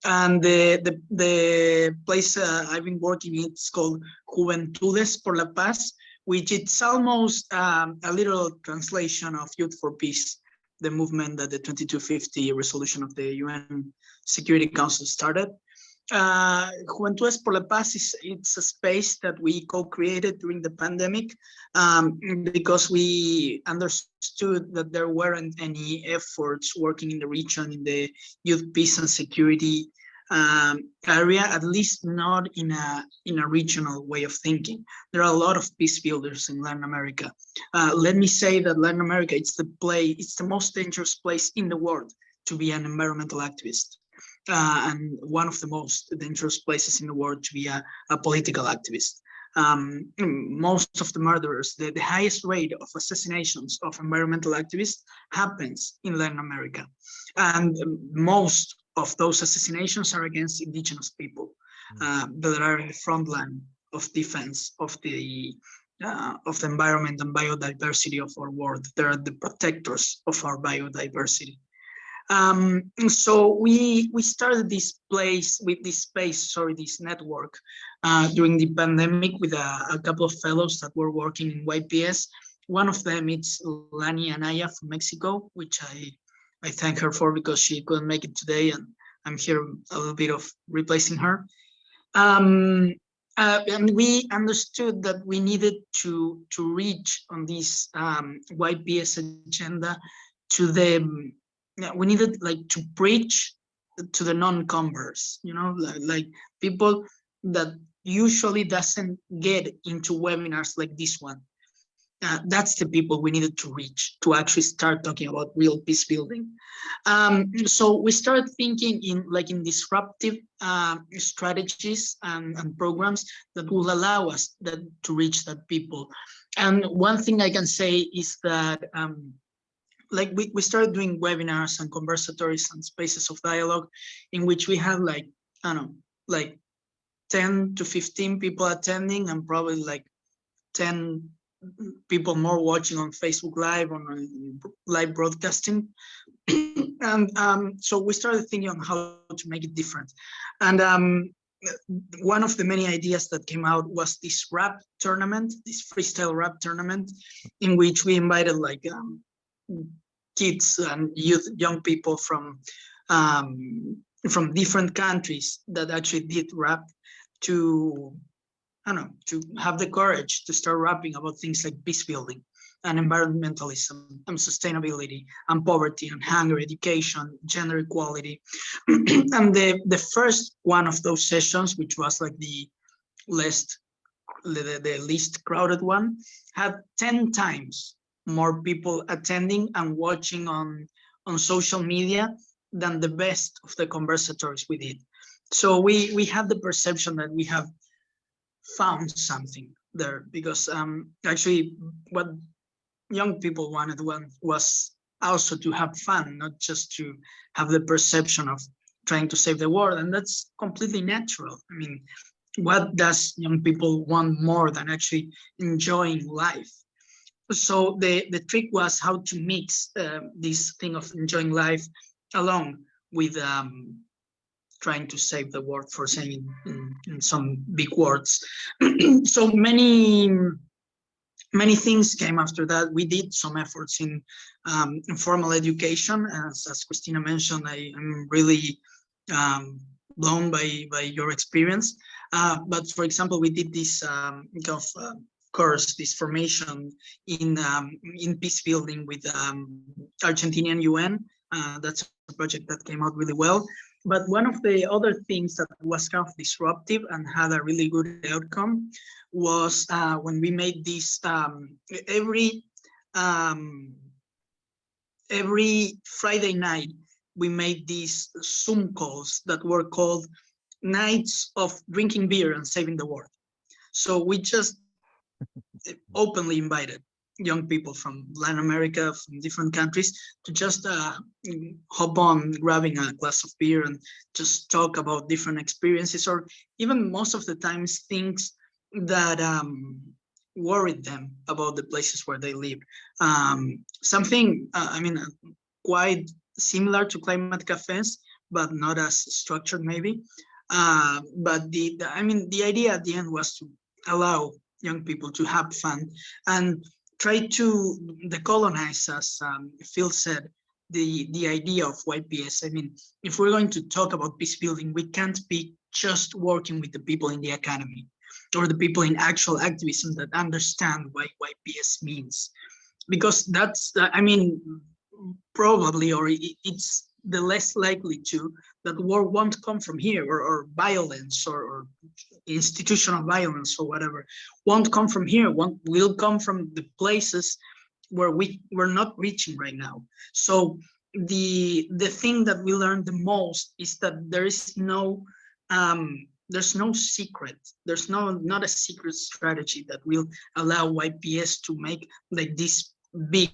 Speaker 8: And the place I've been working in, it's called Juventudes por la Paz, which it's almost a little translation of Youth for Peace, the movement that the 2250 resolution of the UN Security Council started. Juventudes por la Paz it's a space that we co-created during the pandemic because we understood that there weren't any efforts working in the region in the youth peace and security area, at least not in a regional way of thinking. There are a lot of peace builders in Latin America. Let me say that Latin America, it's the most dangerous place in the world to be an environmental activist. And one of the most dangerous places in the world to be a political activist. Most of the murderers, the highest rate of assassinations of environmental activists happens in Latin America. And most of those assassinations are against indigenous people that are in the front line of defense of the environment and biodiversity of our world. They're the protectors of our biodiversity. So we started this network during the pandemic with a couple of fellows that were working in YPS. One of them is Lani Anaya from Mexico, which I thank her for because she couldn't make it today, and I'm here a little bit of replacing her. And we understood that we needed to reach on this YPS agenda we needed to preach to the non-converts, like people that usually doesn't get into webinars like this one. That's the people we needed to reach to actually start talking about real peace building. So we started thinking in disruptive strategies and programs that will allow us to reach that people. And one thing I can say is that we started doing webinars and conversatories and spaces of dialogue in which we had 10 to 15 people attending and probably 10 people more watching on Facebook Live, on live broadcasting. And so we started thinking on how to make it different. And one of the many ideas that came out was this rap tournament, this freestyle rap tournament, in which we invited kids and young people from different countries that actually did rap to have the courage to start rapping about things like peace building. and environmentalism and sustainability and poverty and hunger, education, gender equality. And the first one of those sessions, which was like the least crowded one, had 10 times more people attending and watching on social media than the best of the conversatories we did. So we had the perception that we have found something there, because actually what young people wanted was also to have fun, not just to have the perception of trying to save the world. And that's completely natural. I mean, what does young people want more than actually enjoying life? So the trick was how to mix this thing of enjoying life along with trying to save the world, for saying in some big words. So many things came after that. We did some efforts in formal education, as Christina mentioned. I am really blown by your experience. But for example, we did this course, this formation in peace building with Argentinian UN. That's a project that came out really well. But one of the other things that was kind of disruptive and had a really good outcome was when we made this every Friday night, we made these Zoom calls that were called Nights of Drinking Beer and Saving the World. So we just openly invited young people from Latin America, from different countries, to just hop on grabbing a glass of beer and just talk about different experiences, or even most of the times things that worried them about the places where they live. Something, I mean, quite similar to climate cafes, but not as structured maybe. But the idea at the end was to allow young people to have fun and try to decolonize, as Phil said, the idea of YPS. I mean, if we're going to talk about peace building, we can't be just working with the people in the academy or the people in actual activism that understand what YPS means, because that's, I mean, probably, or it's the less likely to, that war won't come from here, or violence, or institutional violence, or whatever, won't come from here, will come from the places where we're not reaching right now. So the thing that we learned the most is that there is no there's no secret, there's not a secret strategy that will allow YPS to make like this big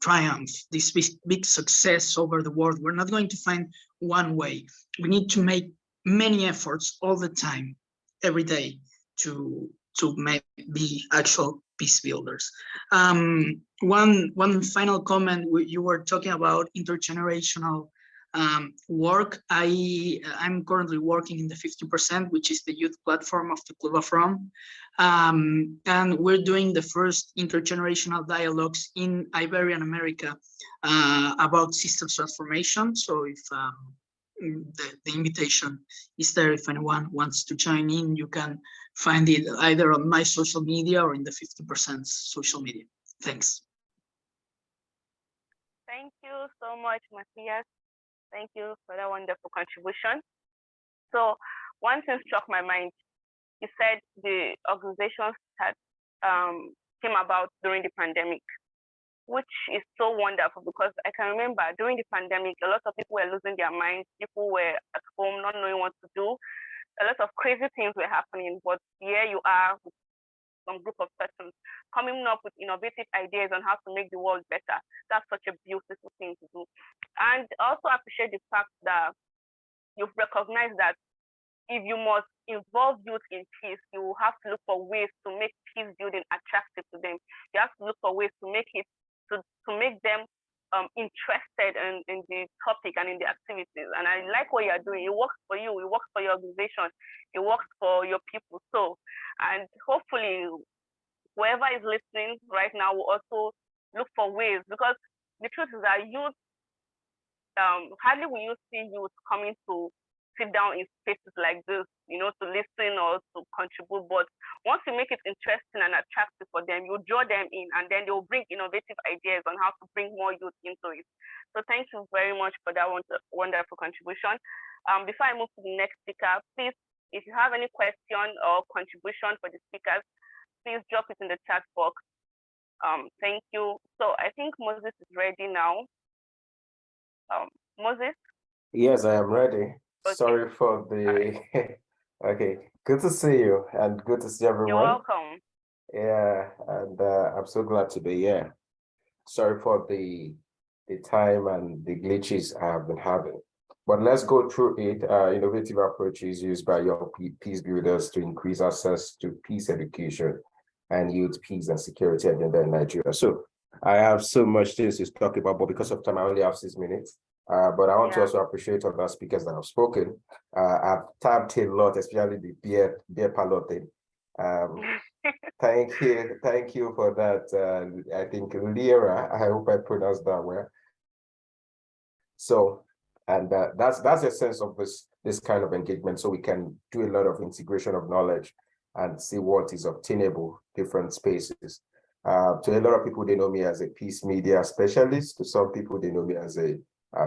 Speaker 8: triumph, this big success over the world. We're not going to find one way. We need to make many efforts all the time, every day, to be actual peace builders. One final comment. You were talking about intergenerational work. I'm currently working in the 50%, which is the youth platform of the Club of Rome. And we're doing the first intergenerational dialogues in Iberian America about systems transformation. So if the invitation is there, if anyone wants to join in, you can find it either on my social media or in the 50% social media. Thanks.
Speaker 4: Thank you so much, Matthias. Thank you for that wonderful contribution. So one thing struck my mind. You said the organizations had came about during the pandemic, which is so wonderful, because I can remember during the pandemic, a lot of people were losing their minds. People were at home not knowing what to do. A lot of crazy things were happening, but here you are with some group of persons coming up with innovative ideas on how to make the world better. That's such a beautiful thing to do. And also appreciate the fact that you've recognized that if you must involve youth in peace, you have to look for ways to make peace building attractive to them. You have to look for ways to make it to make them interested in the topic and in the activities. And I like what you're doing. It works for you. It works for your organization. It works for your people. So, and hopefully, whoever is listening right now will also look for ways, because the truth is that youth, hardly will you see youth coming to sit down in spaces like this, you know, to listen or to contribute. But once you make it interesting and attractive for them, you draw them in, and then they'll bring innovative ideas on how to bring more youth into it. So thank you very much for that wonderful contribution. Before I move to the next speaker, please, if you have any question or contribution for the speakers, please drop it in the chat box. Thank you. So I think Moses is ready now. Moses?
Speaker 6: Yes, I am ready.
Speaker 4: Okay.
Speaker 6: Sorry for the, okay, good to see you and good to see everyone.
Speaker 4: You're welcome.
Speaker 6: Yeah, and I'm so glad to be here. Sorry for the time and the glitches I have been having. But let's go through it. Innovative approaches used by young peace builders to increase access to peace education and youth peace and security agenda in Nigeria. So I have so much things to talk about, but because of time, I only have 6 minutes. But I want to also appreciate other speakers that have spoken. I've tapped a lot, especially the beer parlor thing. Thank you for that. I think Lyra, I hope I pronounced that well. So, and that's a sense of this kind of engagement, so we can do a lot of integration of knowledge and see what is obtainable, different spaces. To a lot of people, they know me as a peace media specialist. To some people, they know me as a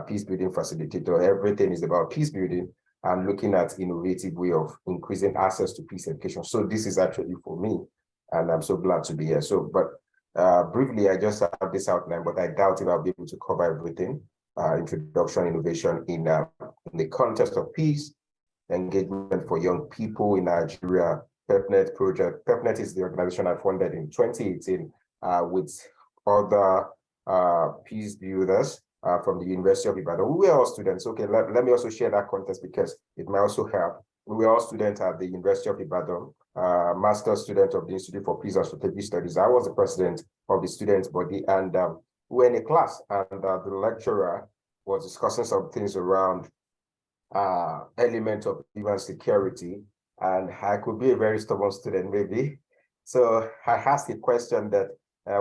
Speaker 6: peace building facilitator. Everything is about peace building and looking at innovative way of increasing access to peace education. So this is actually for me, and I'm so glad to be here. So, but briefly, I just have this outline, but I doubt if I'll be able to cover everything. Introduction, innovation in the context of peace, engagement for young people in Nigeria, PEPNET project. PEPNET is the organization I funded in 2018 with other peace builders from the University of Ibadan. We were all students. Okay, let me also share that context because it might also help. We were all students at the University of Ibadan, master's student of the Institute for Peace and Strategic Studies. I was the president of the students' body, and we were in a class, and the lecturer was discussing some things around element of human security, and I could be a very stubborn student maybe. So I asked a question that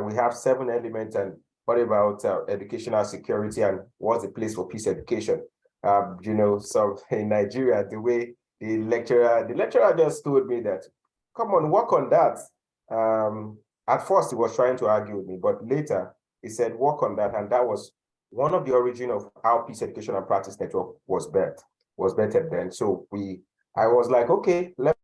Speaker 6: we have 7 elements, and what about educational security, and what's the place for peace education? You know, so in Nigeria, the way the lecturer just told me that, come on, work on that. At first, he was trying to argue with me, but later he said, work on that, and that was one of the origin of how Peace Education and Practice Network was bettered then. So I was like, okay, let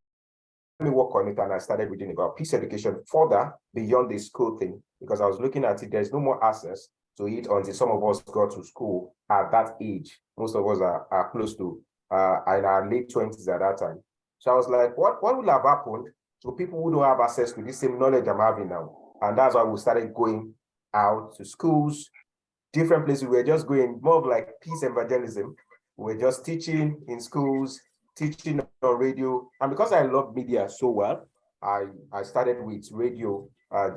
Speaker 6: me work on it, and I started reading about peace education further beyond the school thing, because I was looking at it, there's no more access to it until some of us got to school at that age. Most of us are close to in our late 20s at that time. So I was like, what would have happened to people who don't have access to the same knowledge I'm having now? And that's why we started going out to schools, different places. We were just going more of like peace evangelism. We were just teaching in schools, teaching on radio. And because I love media so well, I started with radio,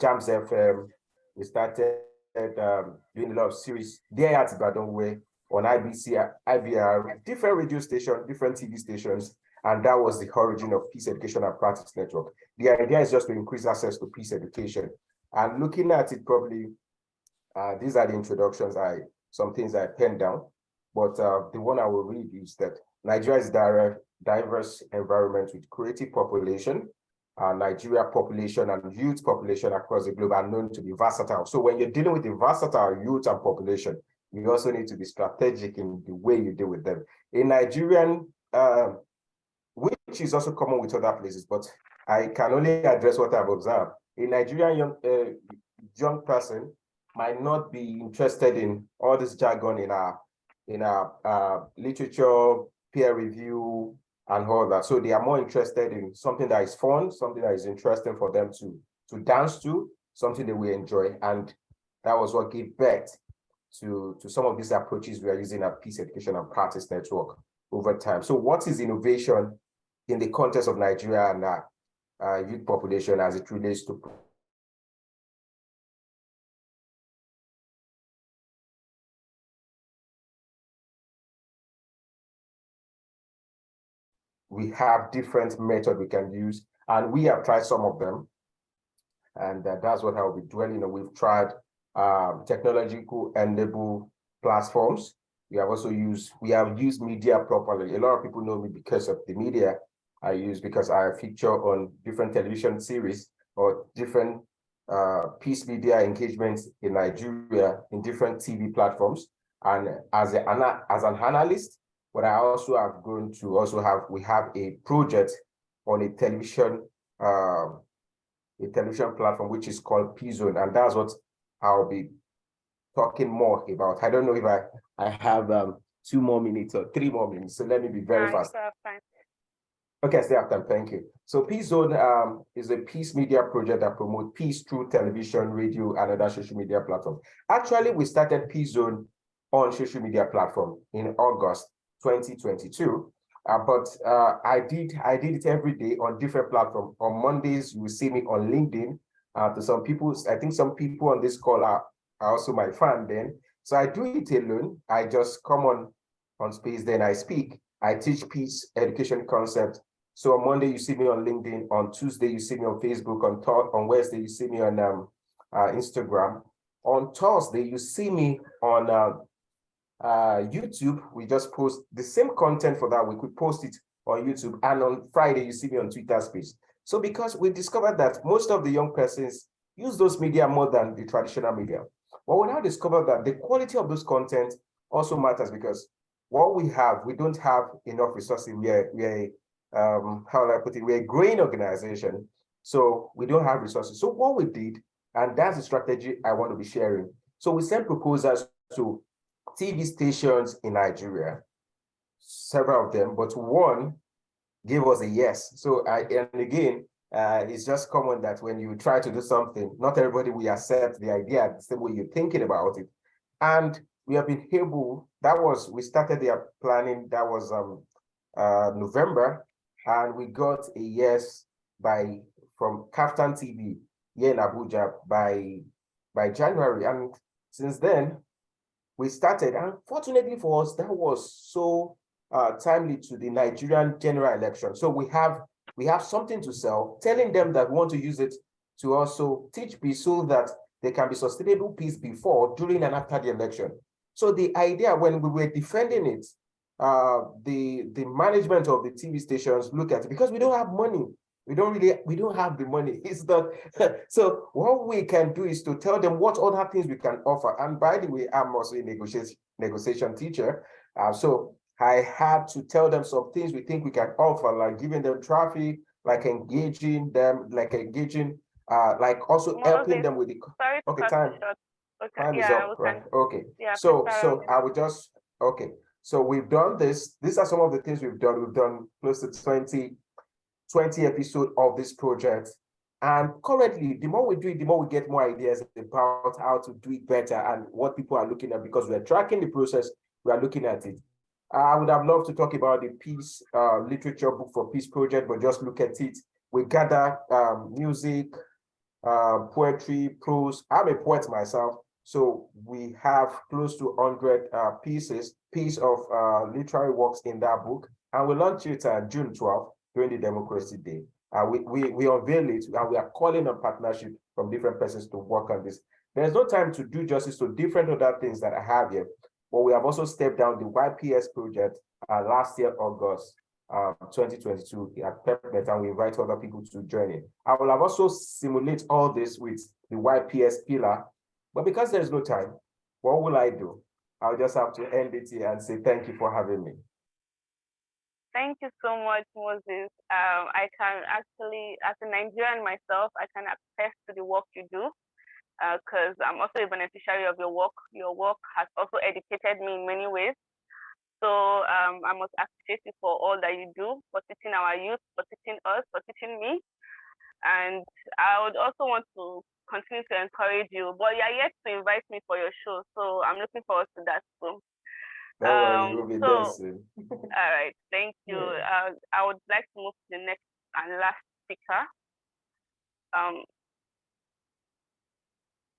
Speaker 6: Jams FM. We started doing a lot of series there at Ibadan way on IBC, IBR, different radio stations, different TV stations. And that was the origin of Peace Education and Practice Network. The idea is just to increase access to peace education. And looking at it probably, these are the introductions, some things I penned down, but the one I will read is that Nigeria is a diverse environment with creative population. Nigeria population and youth population across the globe are known to be versatile. So when you're dealing with the versatile youth and population, you also need to be strategic in the way you deal with them. In Nigerian, which is also common with other places, but I can only address what I've observed. A Nigerian young person might not be interested in all this jargon in our literature, peer review, and all that. So they are more interested in something that is fun, something that is interesting for them to dance to, something that we enjoy. And that was what gave birth to some of these approaches we are using at Peace Education and Practice Network over time. So what is innovation in the context of Nigeria and youth population as it relates to we have different methods we can use, and we have tried some of them. And that's what I'll be dwelling on. We've tried technological enabled platforms We have used media properly. A lot of people know me because of the media I use, because I feature on different television series or different peace media engagements in Nigeria in different TV platforms. And as an analyst, but I also have grown to we have a project on a television platform which is called P-Zone, and that's what I'll be talking more about. I don't know if I have 2 more minutes or 3 more minutes, so let me be very fast. Okay, I still have time, thank you. So P-Zone is a peace media project that promotes peace through television, radio, and other social media platforms. Actually, we started P-Zone on social media platform in August 2022. But I did it every day on different platforms. On Mondays, you will see me on LinkedIn. To some people, I think some people on this call are also my fan then. So I do it alone. I just come on space, then I speak. I teach peace education concept. So on Monday, you see me on LinkedIn. On Tuesday, you see me on Facebook. On Wednesday, you see me on Instagram. On Thursday, you see me on YouTube. We just post the same content for that week. We post it on YouTube, and on Friday you see me on Twitter Space. So because we discovered that most of the young persons use those media more than the traditional media, well, we now discovered that the quality of those content also matters, because what we don't have enough resources. We're how do I put it? We're a growing organization, so we don't have resources. So what we did, and that's the strategy I want to be sharing. So we sent proposals to TV stations in Nigeria, several of them, but one gave us a yes. So and again, it's just common that when you try to do something, not everybody will accept the idea the same way you're thinking about it. And we have been able, we started their planning, that was November, and we got a yes from Kaftan TV here in Abuja by January. And since then, we started, and fortunately for us, that was so timely to the Nigerian general election. So we have something to sell, telling them that we want to use it to also teach peace so that there can be sustainable peace before, during, and after the election. So the idea, when we were defending it, the management of the TV stations look at it, because we don't have money. We don't have the money. It's that. So what we can do is to tell them what other things we can offer. And by the way, I'm also a negotiation teacher. So I had to tell them some things we think we can offer, like giving them traffic, like engaging them, like also helping them with the.
Speaker 4: Sorry to cut
Speaker 6: time.
Speaker 4: you short. Okay.
Speaker 6: Time is
Speaker 4: Yeah,
Speaker 6: up, right? Okay.
Speaker 4: Yeah,
Speaker 6: So I would just, okay. So we've done this. These are some of the things we've done. We've done close to 20 episodes of this project. And currently, the more we do it, the more we get more ideas about how to do it better and what people are looking at, because we are tracking the process, we are looking at it. I would have loved to talk about the peace literature book for peace project, but just look at it. We gather music, poetry, prose. I'm a poet myself. So we have close to 100 pieces of literary works in that book. And we launch it June 12th during the Democracy Day. We unveil it, and we are calling on partnership from different persons to work on this. There's no time to do justice to different other things that I have here, but we have also stepped down the YPS project last year, August 2022 at Pepmet, and we invite other people to join in. I will have also simulate all this with the YPS pillar, but because there's no time, what will I do? I'll just have to end it here and say thank you for having me.
Speaker 4: Thank you so much, Moses. I can actually, as a Nigerian myself, I can attest to the work you do, because I'm also a beneficiary of your work. Your work has also educated me in many ways. So I must appreciate you for all that you do, for teaching our youth, for teaching us, for teaching me. And I would also want to continue to encourage you, but you're yet to invite me for your show. So I'm looking forward to that too.
Speaker 6: All
Speaker 4: right, thank you. Yeah. I would like to move to the next and last speaker.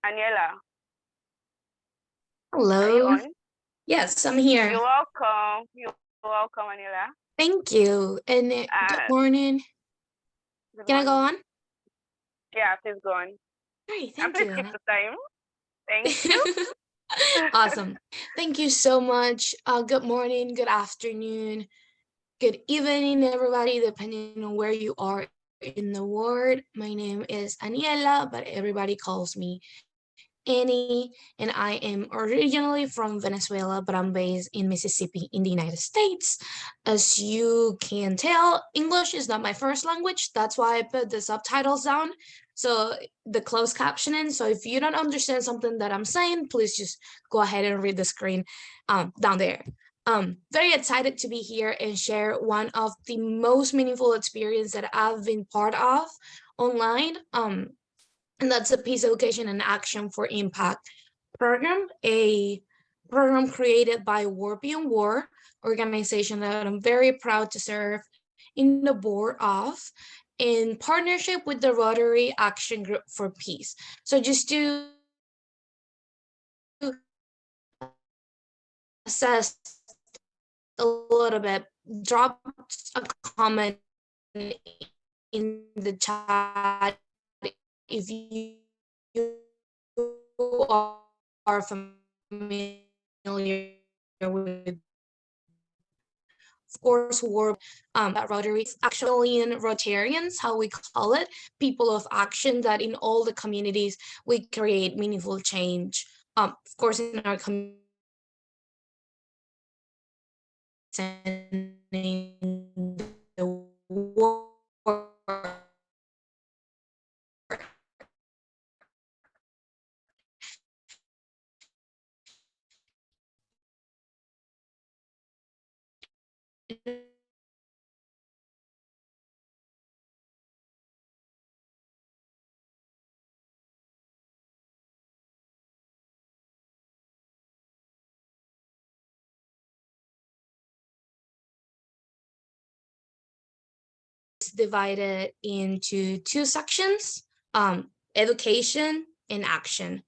Speaker 4: Aniela.
Speaker 9: Hello.
Speaker 4: Are you on?
Speaker 9: Yes, I'm here.
Speaker 4: You're welcome. You're welcome, Aniela.
Speaker 9: Thank you. And good morning. Can I go on?
Speaker 4: Yeah, please go on.
Speaker 9: Great,
Speaker 4: thank you.
Speaker 9: And
Speaker 4: please keep the time. Thank you.
Speaker 9: Awesome. Thank you so much. Good morning, good afternoon, good evening, everybody, depending on where you are in the world. My name is Aniela, but everybody calls me Annie, and I am originally from Venezuela, but I'm based in Mississippi in the United States. As you can tell, English is not my first language. That's why I put the subtitles down. So the closed captioning. So if you don't understand something that I'm saying, please just go ahead and read the screen down there. Very excited to be here and share one of the most meaningful experience that I've been part of online. And that's a Peace Education and Action for Impact program, a program created by WorldBeyondWar organization that I'm very proud to serve in the board of, in partnership with the Rotary Action Group for Peace. So just to assess a little bit, drop a comment in the chat if you are familiar with, of course, Rotary, actually in Rotarians, how we call it, people of action, that in all the communities we create meaningful change. Of course, in our community, the work divided into two sections, education and action.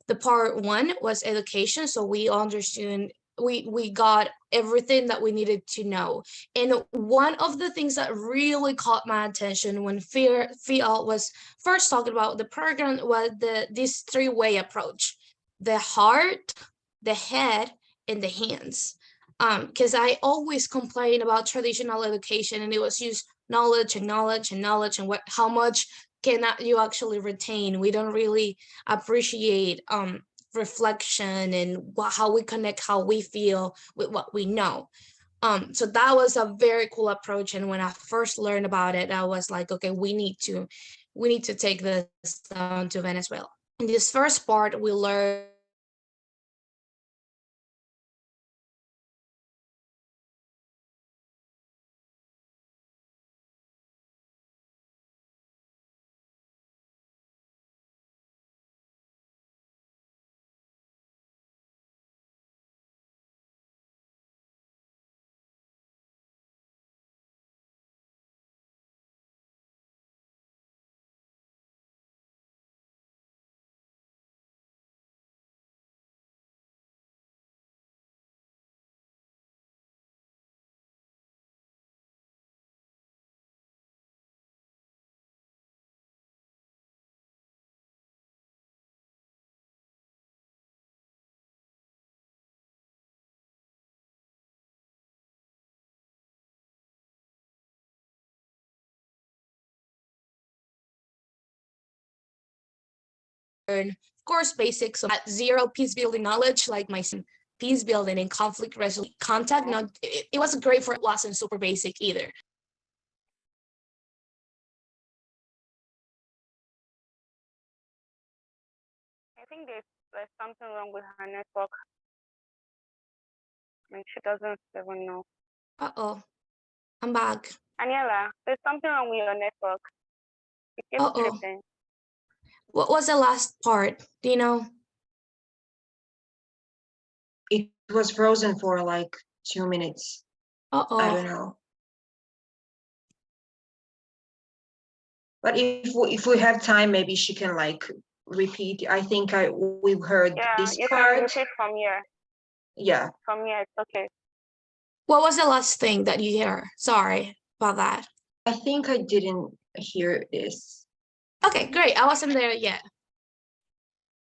Speaker 9: The part one was education, so we understood, we got everything that we needed to know. And one of the things that really caught my attention when Fial was first talking about the program was this three-way approach: the heart, the head, and the hands. Because I always complain about traditional education, and it was used knowledge and knowledge and knowledge, and how much can you actually retain. We don't really appreciate reflection and how we connect how we feel with what we know. So that was a very cool approach, and when I first learned about it, I was like, okay, we need to take this down to Venezuela. In this first part, we learned of course, basics of zero peace building knowledge, like my peace building and conflict resolution contact. Not, it wasn't great for, it wasn't super basic either.
Speaker 4: I think there's something wrong with her network. And she doesn't even know.
Speaker 9: Uh-oh, I'm back.
Speaker 4: Aniela, there's something wrong with your network. It keeps tripping.
Speaker 9: What was the last part? Do you know?
Speaker 7: It was frozen for like 2 minutes.
Speaker 9: Uh-oh.
Speaker 7: I don't know. But if we have time, maybe she can like repeat. I think we've heard this
Speaker 4: you
Speaker 7: part.
Speaker 4: Can repeat from here.
Speaker 7: Yeah.
Speaker 4: From here, it's okay.
Speaker 9: What was the last thing that you hear? Sorry about that.
Speaker 7: I think I didn't hear this.
Speaker 9: Okay, great. I wasn't there yet.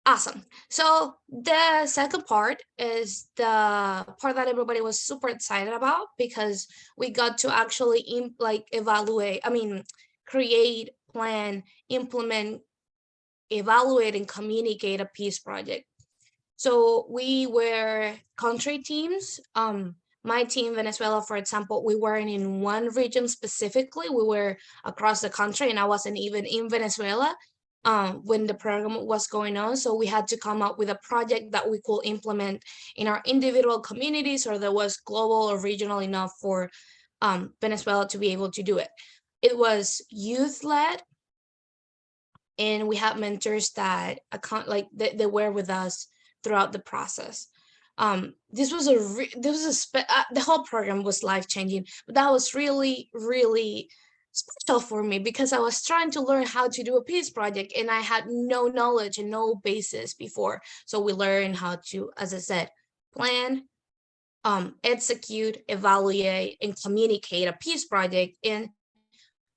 Speaker 9: Awesome. So the second part is the part that everybody was super excited about, because we got to actually create, plan, implement, evaluate, and communicate a peace project. So we were country teams. My team, Venezuela, for example, we weren't in one region specifically. We were across the country, and I wasn't even in Venezuela when the program was going on. So we had to come up with a project that we could implement in our individual communities, or that was global or regional enough for Venezuela to be able to do it. It was youth-led, and we had mentors that they were with us throughout the process. The whole program was life-changing, but that was really, really special for me, because I was trying to learn how to do a peace project, and I had no knowledge and no basis before. So we learned how to, as I said, plan, execute, evaluate, and communicate a peace project. And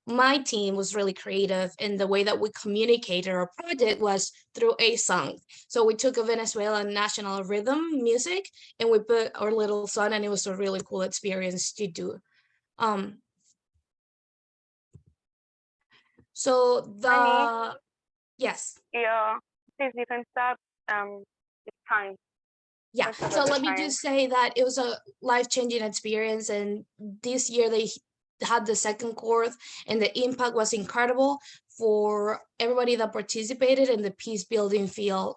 Speaker 9: my team was really creative, and the way that we communicated our project was through a song. So we took a Venezuelan national rhythm music, and we put our little song, and it was a really cool experience to do. So yes.
Speaker 4: Yeah, please, you can start. It's time.
Speaker 9: Yeah, so let me just say that it was a life-changing experience, and this year they had the second course, and the impact was incredible for everybody that participated in the peace building field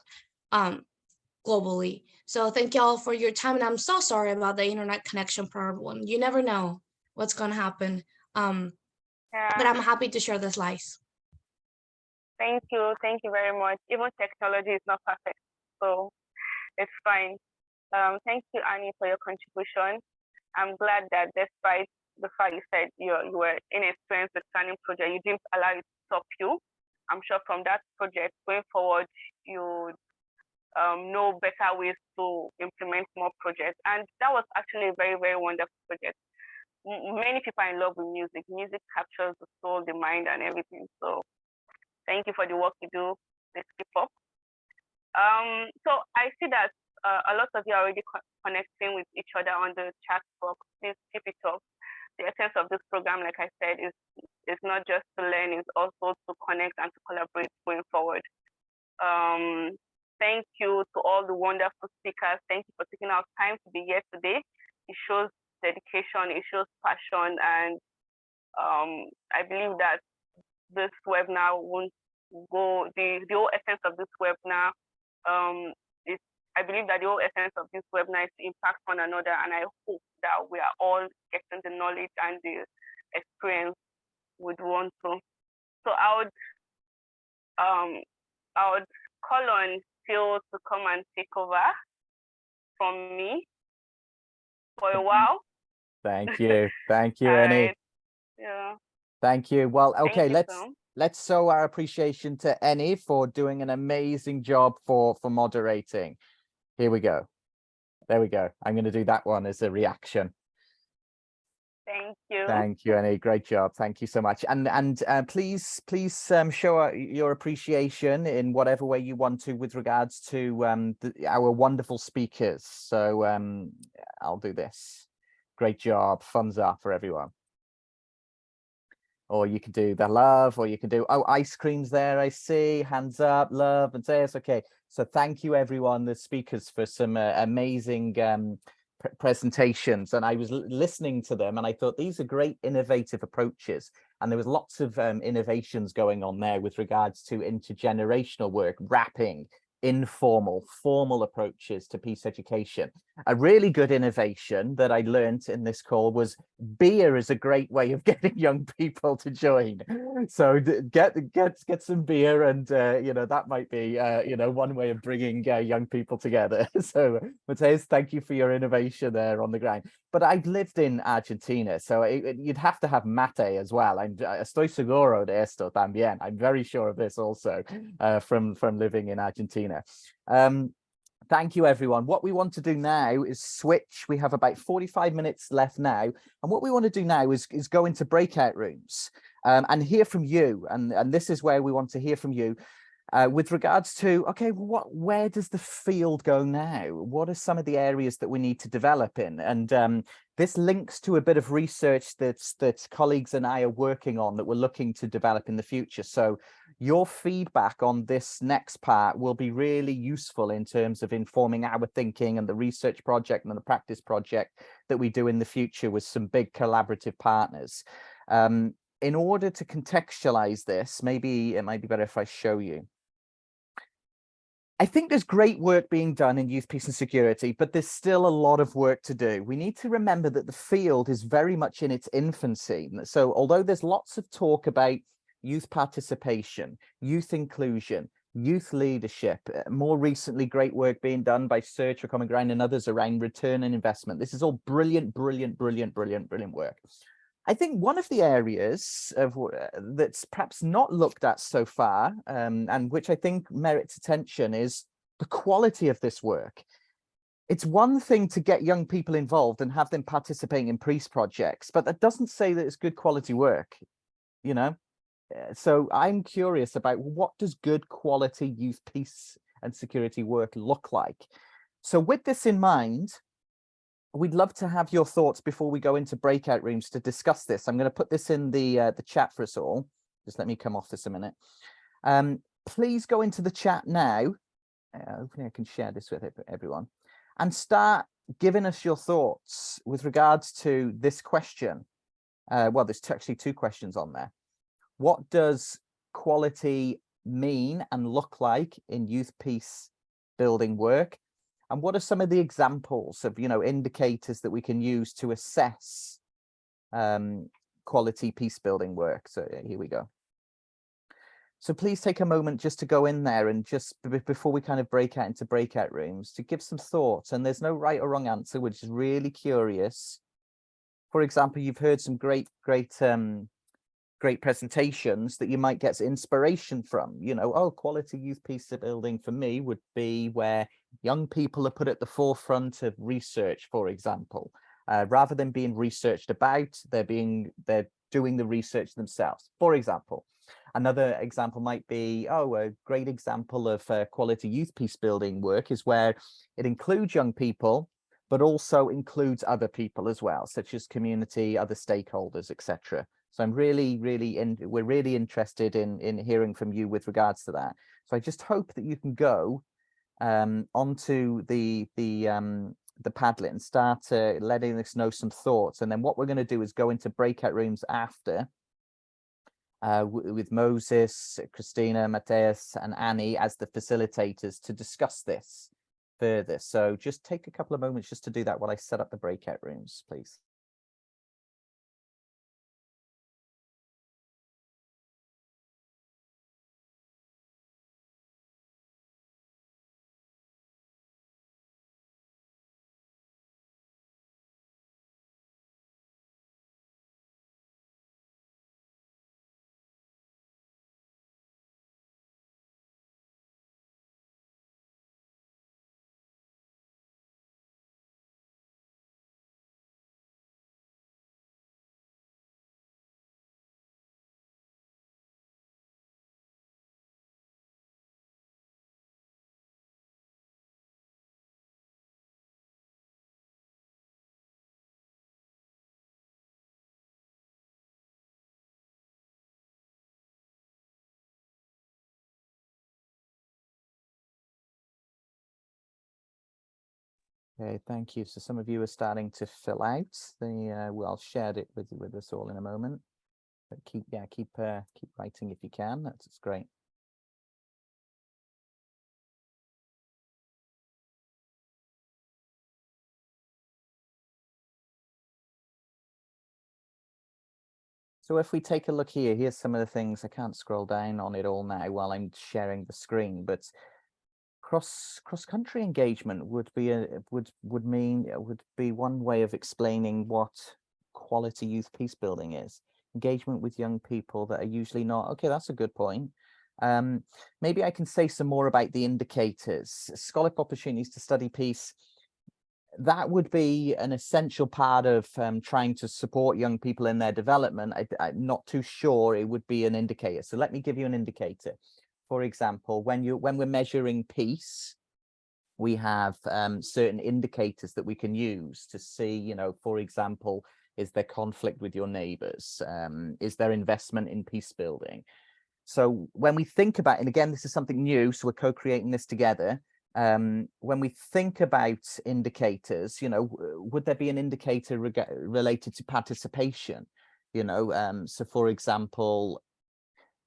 Speaker 9: globally. So thank you all for your time, and I'm so sorry about the internet connection problem. You never know what's going to happen, but I'm happy to share the slides.
Speaker 4: Thank you very much. Even technology is not perfect, so it's fine. Thank you, Annie, for your contribution. I'm glad that despite the fact you said you were inexperienced with planning project, you didn't allow it to stop you. I'm sure from that project going forward, you know better ways to implement more projects. And that was actually a very, very wonderful project. Many people are in love with music. Music captures the soul, the mind, and everything. So thank you for the work you do. Let's keep up. So I see that a lot of you are already connecting with each other on the chat box. Please keep it up. The essence of this program, like I said, is not just to learn, it's also to connect and to collaborate going forward. Thank you to all the wonderful speakers. Thank you for taking our time to be here today. It shows dedication, it shows passion, and I believe that this webinar won't go, the whole essence of this webinar I believe that the whole essence of this webinar is to impact one another, and I hope that we are all getting the knowledge and the experience we'd want to. So I would call on Phil to come and take over from me for a while.
Speaker 1: Thank you, Annie.
Speaker 4: Yeah.
Speaker 1: Thank you. Well, okay, let's show our appreciation to Annie for doing an amazing job for moderating. Here we go. There we go. I'm going to do that one as a reaction.
Speaker 4: Thank you.
Speaker 1: Thank you, Annie. Great job. Thank you so much. And please show your appreciation in whatever way you want to with regards to our wonderful speakers. So I'll do this. Great job. Thumbs up for everyone. Or you can do the love, or you can do, oh, ice cream's there, I see, hands up, love, and say it's okay. So thank you, everyone, the speakers, for some amazing presentations. And I was listening to them, and I thought these are great innovative approaches. And there was lots of innovations going on there with regards to intergenerational work, wrapping, informal, formal approaches to peace education. A really good innovation that I learned in this call was beer is a great way of getting young people to join. So get some beer, and you know, that might be you know, one way of bringing young people together. So Mateus, thank you for your innovation there on the ground. But I've lived in Argentina, so you'd have to have mate as well. Estoy seguro de esto también. I'm very sure of this also from living in Argentina. Thank you, everyone. What we want to do now is switch. We have about 45 minutes left now. And what we want to do now is go into breakout rooms and hear from you. And this is where we want to hear from you. With regards to, okay, where does the field go now? What are some of the areas that we need to develop in? And this links to a bit of research that colleagues and I are working on that we're looking to develop in the future. So your feedback on this next part will be really useful in terms of informing our thinking and the research project and the practice project that we do in the future with some big collaborative partners. In order to contextualize this, maybe it might be better if I show you. I think there's great work being done in youth, peace and security, but there's still a lot of work to do. We need to remember that the field is very much in its infancy. So although there's lots of talk about youth participation, youth inclusion, youth leadership, more recently, great work being done by Search for Common Ground and others around return on investment. This is all brilliant, brilliant, brilliant, brilliant, brilliant work. I think one of the areas of that's perhaps not looked at so far, and which I think merits attention, is the quality of this work. It's one thing to get young people involved and have them participating in peace projects, but that doesn't say that it's good quality work, you know? So I'm curious about, what does good quality youth, peace and security work look like? So with this in mind, we'd love to have your thoughts before we go into breakout rooms to discuss this. I'm going to put this in the chat for us all. Just let me come off this a minute. Please go into the chat now. Hopefully I can share this with everyone and start giving us your thoughts with regards to this question. Well, there's actually two questions on there. What does quality mean and look like in youth peace building work? And what are some of the examples of, indicators that we can use to assess quality peace building work? So here we go. So please take a moment just to go in there and just before we kind of break out into breakout rooms to give some thoughts. And there's no right or wrong answer. We're just really curious. For example, you've heard some great presentations that you might get inspiration from, quality youth peace building for me would be where young people are put at the forefront of research, for example, rather than being researched about, they're doing the research themselves, for example. Another example might be, a great example of quality youth peace building work is where it includes young people, but also includes other people as well, such as community, other stakeholders, etc. So we're really interested in hearing from you with regards to that. So I just hope that you can go onto the Padlet and start letting us know some thoughts. And then what we're going to do is go into breakout rooms after with Moses, Christina, Mateus, and Annie as the facilitators to discuss this further. So just take a couple of moments just to do that while I set up the breakout rooms, please. Okay, thank you. So some of you are starting to fill out the. I'll share it with us all in a moment. But keep writing if you can. That's great. So if we take a look here, here's some of the things. I can't scroll down on it all now while I'm sharing the screen, but cross-country engagement would be one way of explaining what quality youth peace building is. Engagement with young people that are usually not. Okay, that's a good point. Maybe I can say some more about the indicators. Scholarship opportunities to study peace. That would be an essential part of trying to support young people in their development. I'm not too sure it would be an indicator. So let me give you an indicator. for example, when we're measuring peace, we have certain indicators that we can use to see, you know, for example, is there conflict with your neighbors? Is there investment in peace building? So when we think about, and again, this is something new, so we're co-creating this together. When we think about indicators, you know, would there be an indicator related to participation? You know, so for example,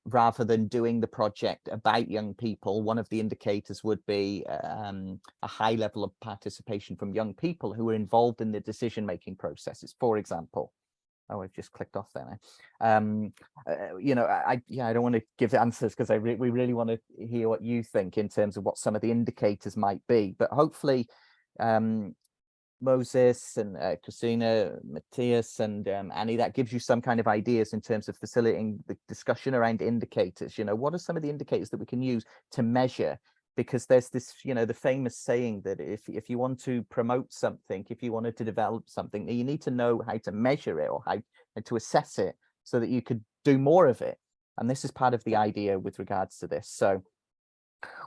Speaker 1: rather than doing the project about young people, one of the indicators would be a high level of participation from young people who are involved in the decision-making processes, for example. Oh, I've just clicked off there now. You know, I don't want to give answers because we really want to hear what you think in terms of what some of the indicators might be. But hopefully, Moses and Christina, Matthias and Annie, that gives you some kind of ideas in terms of facilitating the discussion around indicators. You know, what are some of the indicators that we can use to measure? Because there's this, you know, the famous saying that if you want to promote something, if you wanted to develop something, you need to know how to measure it or how to assess it so that you could do more of it. And this is part of the idea with regards to this. So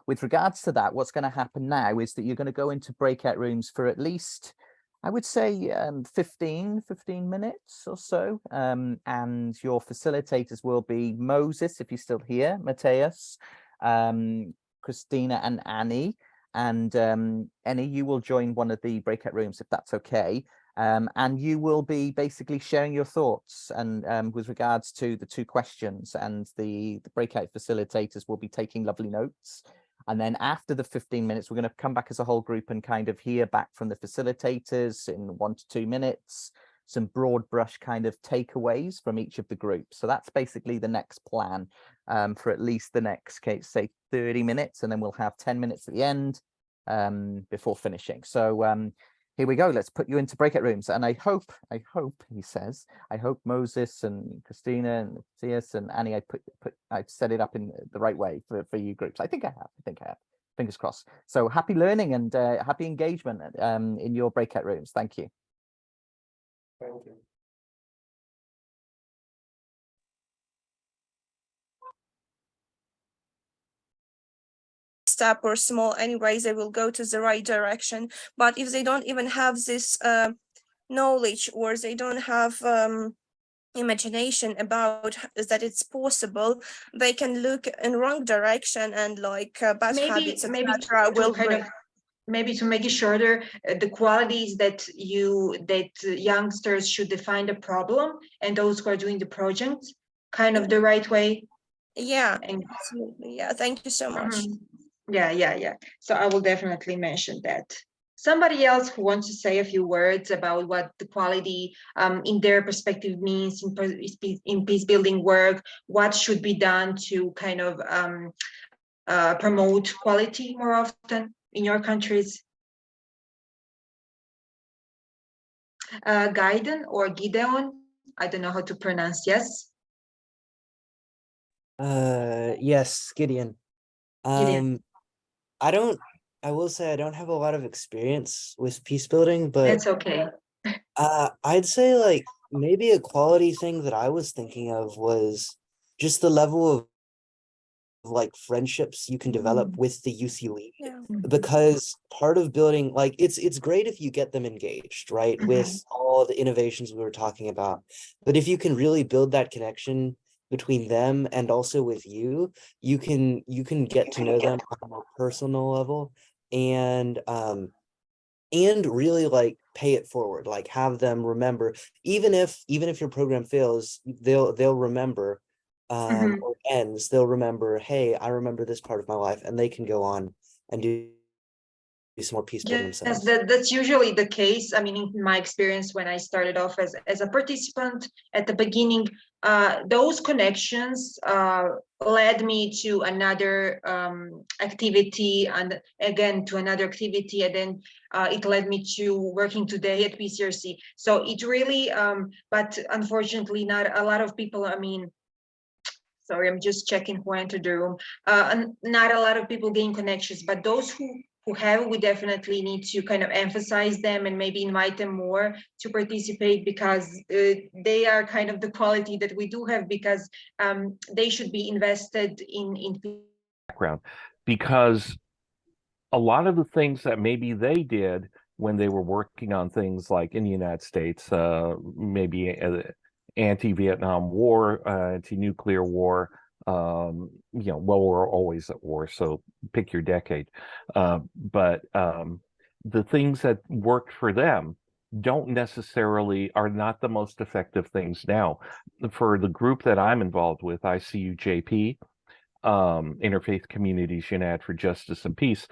Speaker 1: with regards to that, what's going to happen now is that you're going to go into breakout rooms for at least, I would say 15 minutes or so. And your facilitators will be Moses, if you're still here, Matthias, Christina and Annie. And Annie, you will join one of the breakout rooms if that's okay. And you will be basically sharing your thoughts and with regards to the two questions, and the breakout facilitators will be taking lovely notes. And then after the 15 minutes, we're going to come back as a whole group and kind of hear back from the facilitators in 1 to 2 minutes, some broad brush kind of takeaways from each of the groups. So that's basically the next plan for at least the next, say 30 minutes, and then we'll have 10 minutes at the end before finishing. So here we go. Let's put you into breakout rooms. And I hope, he says, I hope Moses and Christina and Matthias and Annie, I've set it up in the right way for you groups. I think I have. Fingers crossed. So happy learning and happy engagement in your breakout rooms. Thank you.
Speaker 10: Thank you.
Speaker 11: Step or small anyways, they will go to the right direction. But if they don't even have this knowledge, or they don't have imagination about that it's possible, they can look in wrong direction, and like bad habits, etc. will bring.
Speaker 7: Maybe to make it shorter, the qualities that youngsters should define the problem, and those who are doing the project, kind of the right way.
Speaker 11: Yeah, absolutely. Yeah, thank you so much.
Speaker 7: Yeah. So I will definitely mention that. Somebody else who wants to say a few words about what the quality in their perspective means in peace building work, what should be done to kind of promote quality more often in your countries? Gideon or Gideon, I don't know how to pronounce. Yes.
Speaker 10: Yes, Gideon. I will say I don't have a lot of experience with peace building, but
Speaker 7: that's okay.
Speaker 10: I'd say like maybe a quality thing that I was thinking of was just the level of like friendships you can develop with the youth you lead.
Speaker 11: Yeah.
Speaker 10: Because part of building, like it's great if you get them engaged, right, with all the innovations we were talking about, but if you can really build that connection between them and also with you, you can get to know them on a more personal level, and really like pay it forward, like have them remember, even if your program fails, they'll remember or ends, they'll remember, hey, I remember this part of my life, and they can go on and do some more peace building themselves.
Speaker 7: That's usually the case. I mean, in my experience, when I started off as a participant at the beginning, those connections led me to another activity, and again to another activity, and then it led me to working today at PCRC. So it really, but unfortunately, not a lot of people, I mean, sorry, I'm just checking who entered the room. Not a lot of people gain connections, but those who have, we definitely need to kind of emphasize them and maybe invite them more to participate, because they are kind of the quality that we do have, because they should be invested in
Speaker 12: background, because a lot of the things that maybe they did when they were working on things like in the United States, maybe anti-Vietnam War, anti-nuclear war, well, we're always at war, so pick your decade. But the things that worked for them are not the most effective things now. For the group that I'm involved with, ICUJP, Interfaith Communities United for Justice and Peace,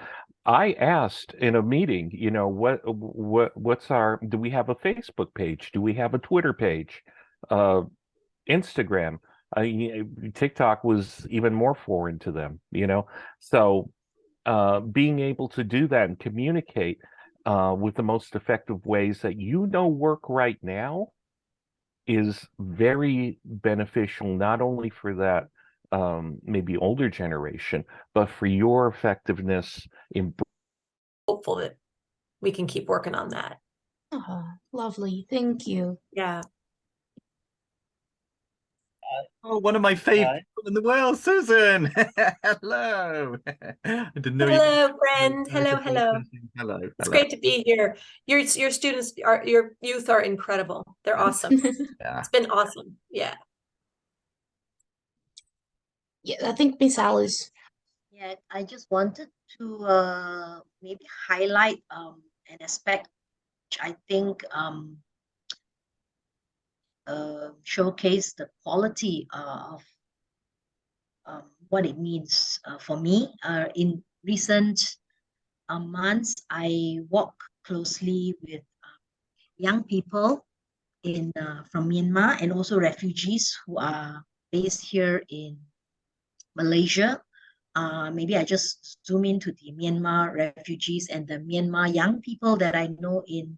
Speaker 12: I asked in a meeting, what's do we have a Facebook page? Do we have a Twitter page? Instagram? TikTok was even more foreign to them, So being able to do that and communicate with the most effective ways that work right now is very beneficial, not only for that maybe older generation, but for your effectiveness in.
Speaker 13: Hopeful that we can keep working on that.
Speaker 9: Oh, lovely. Thank you.
Speaker 13: Yeah.
Speaker 14: Oh, one of my favorite people in the world, Susan. Hello. I didn't know
Speaker 13: Hello, friend. Hello.
Speaker 14: Hello.
Speaker 13: It's great to be here. Your students your youth are incredible. They're awesome.
Speaker 14: Yeah.
Speaker 13: It's been awesome. Yeah.
Speaker 9: Yeah, I think Miss Alice.
Speaker 15: Yeah, I just wanted to maybe highlight an aspect which I think showcase the quality of what it means for me. In recent months, I walk closely with young people from Myanmar and also refugees who are based here in Malaysia. Maybe I just zoom into the Myanmar refugees and the Myanmar young people that I know in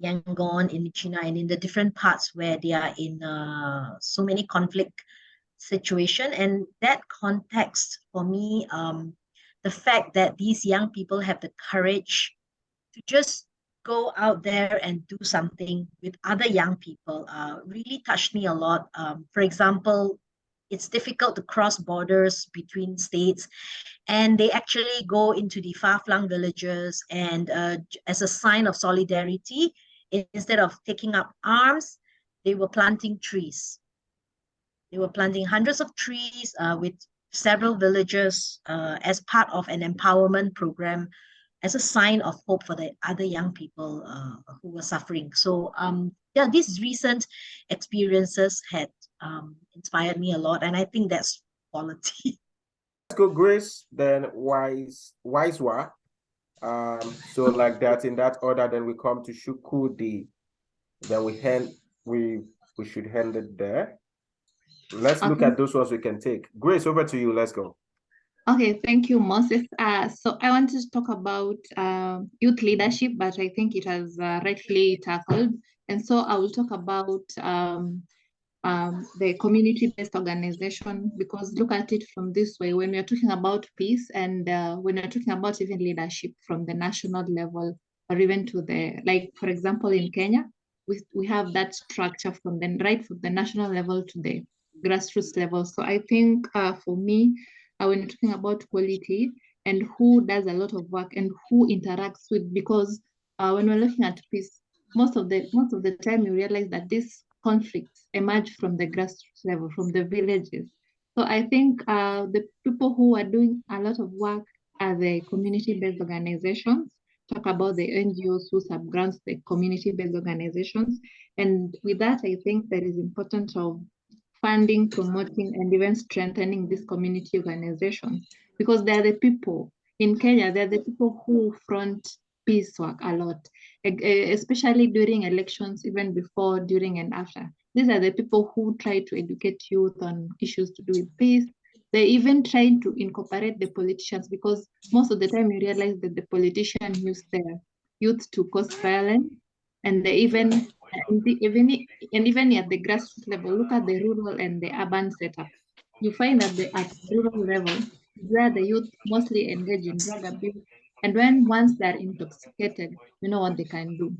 Speaker 15: Yangon, in China, and in the different parts where they are in so many conflict situation. And that context for me, the fact that these young people have the courage to just go out there and do something with other young people really touched me a lot. For example, it's difficult to cross borders between states, and they actually go into the far-flung villages and as a sign of solidarity, instead of taking up arms, they were planting trees. They were planting hundreds of trees with several villages as part of an empowerment program, as a sign of hope for the other young people who were suffering. So yeah, these recent experiences had inspired me a lot, and I think that's quality.
Speaker 6: Let's go, Grace, then Wisewar. So like that, in that order, then we come to Shukudi. Then we should hand it there. Let's look at those ones we can take. Grace, over to you. Let's go.
Speaker 16: Okay, thank you, Moses. So I wanted to talk about youth leadership, but I think it has rightly tackled. And so I will talk about the community-based organization, because look at it from this way: when we're talking about peace and when we're talking about even leadership from the national level, or even to the, like, for example, in Kenya, we have that structure from the national level to the grassroots level. So I think for me, when you're talking about quality and who does a lot of work and who interacts with, because when we're looking at peace, most of the time you realize that these conflicts emerge from the grassroots level, from the villages. So I think the people who are doing a lot of work are the community-based organizations. Talk about the NGOs who subgrants the community-based organizations. And with that, I think there is importance of funding, promoting, and even strengthening these community organizations, because they're the people in Kenya, they're the people who front peace work a lot, especially during elections, even before, during, and after. These are the people who try to educate youth on issues to do with peace. They even try to incorporate the politicians, because most of the time you realize that the politicians use their youth to cause violence, and they even at the grassroots level, look at the rural and the urban setup. You find that at the rural level, where the youth mostly engage in drug abuse, and once they're intoxicated, you know what they can do.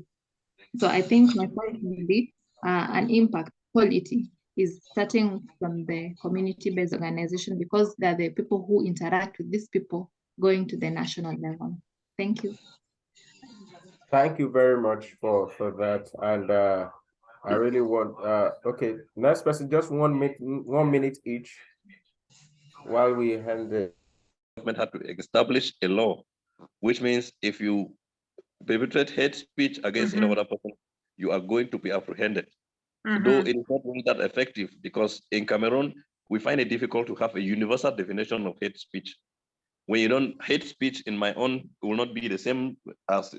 Speaker 16: So I think my point would be an impact, quality. is starting from the community-based organization, because they're the people who interact with these people going to the national level. Thank you.
Speaker 6: Thank you very much for that. And I really want, okay, next person, just 1 minute each while we hand the
Speaker 17: government had to establish a law, which means if you perpetrate hate speech against any other person, you are going to be apprehended. Though it is not really that effective, because in Cameroon, we find it difficult to have a universal definition of hate speech. When you don't, hate speech in my own will not be the same as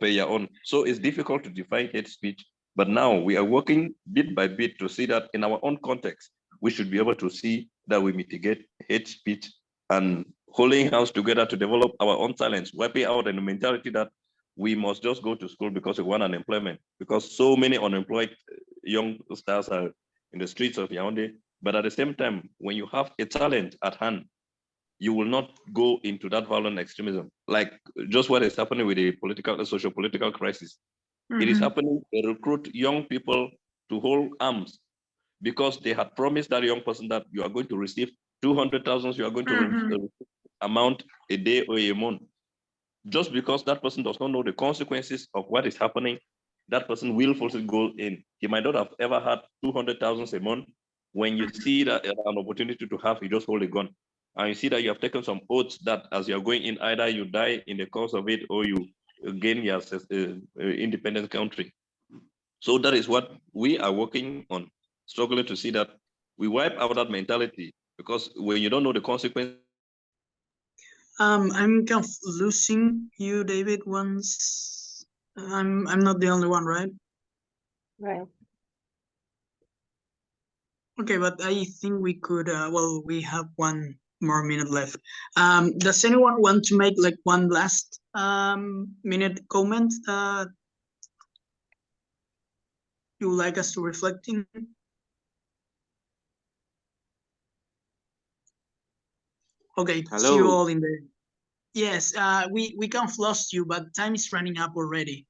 Speaker 17: per your own. So it's difficult to define hate speech. But now we are working bit by bit to see that in our own context, we should be able to see that we mitigate hate speech and holding hands together to develop our own talents, wiping out the mentality that we must just go to school because we want unemployment, because so many unemployed young stars are in the streets of Yaoundé. But at the same time, when you have a talent at hand, you will not go into that violent extremism, like just what is happening with the social-political crisis. It is happening, they recruit young people to hold arms because they had promised that young person that you are going to receive 200,000, you are going to receive amount a day or a month. Just because that person does not know the consequences of what is happening, that person will forcibly go in. He might not have ever had 200,000 a month. When you see that an opportunity to have, you just hold a gun. And you see that you have taken some oaths that as you're going in, either you die in the course of it or you gain your independent country. So that is what we are working on, struggling to see that we wipe out that mentality, because when you don't know the consequence.
Speaker 8: I'm kind of losing you, David, once. I'm not the only one, right?
Speaker 13: Right.
Speaker 8: Okay, but I think we could, well, we have 1 more minute left. Does anyone want to make like one last minute comment you would like us to reflect in? Okay,
Speaker 3: Hello.
Speaker 8: see you all in the... Yes, we kind of lost you, but time is running up already.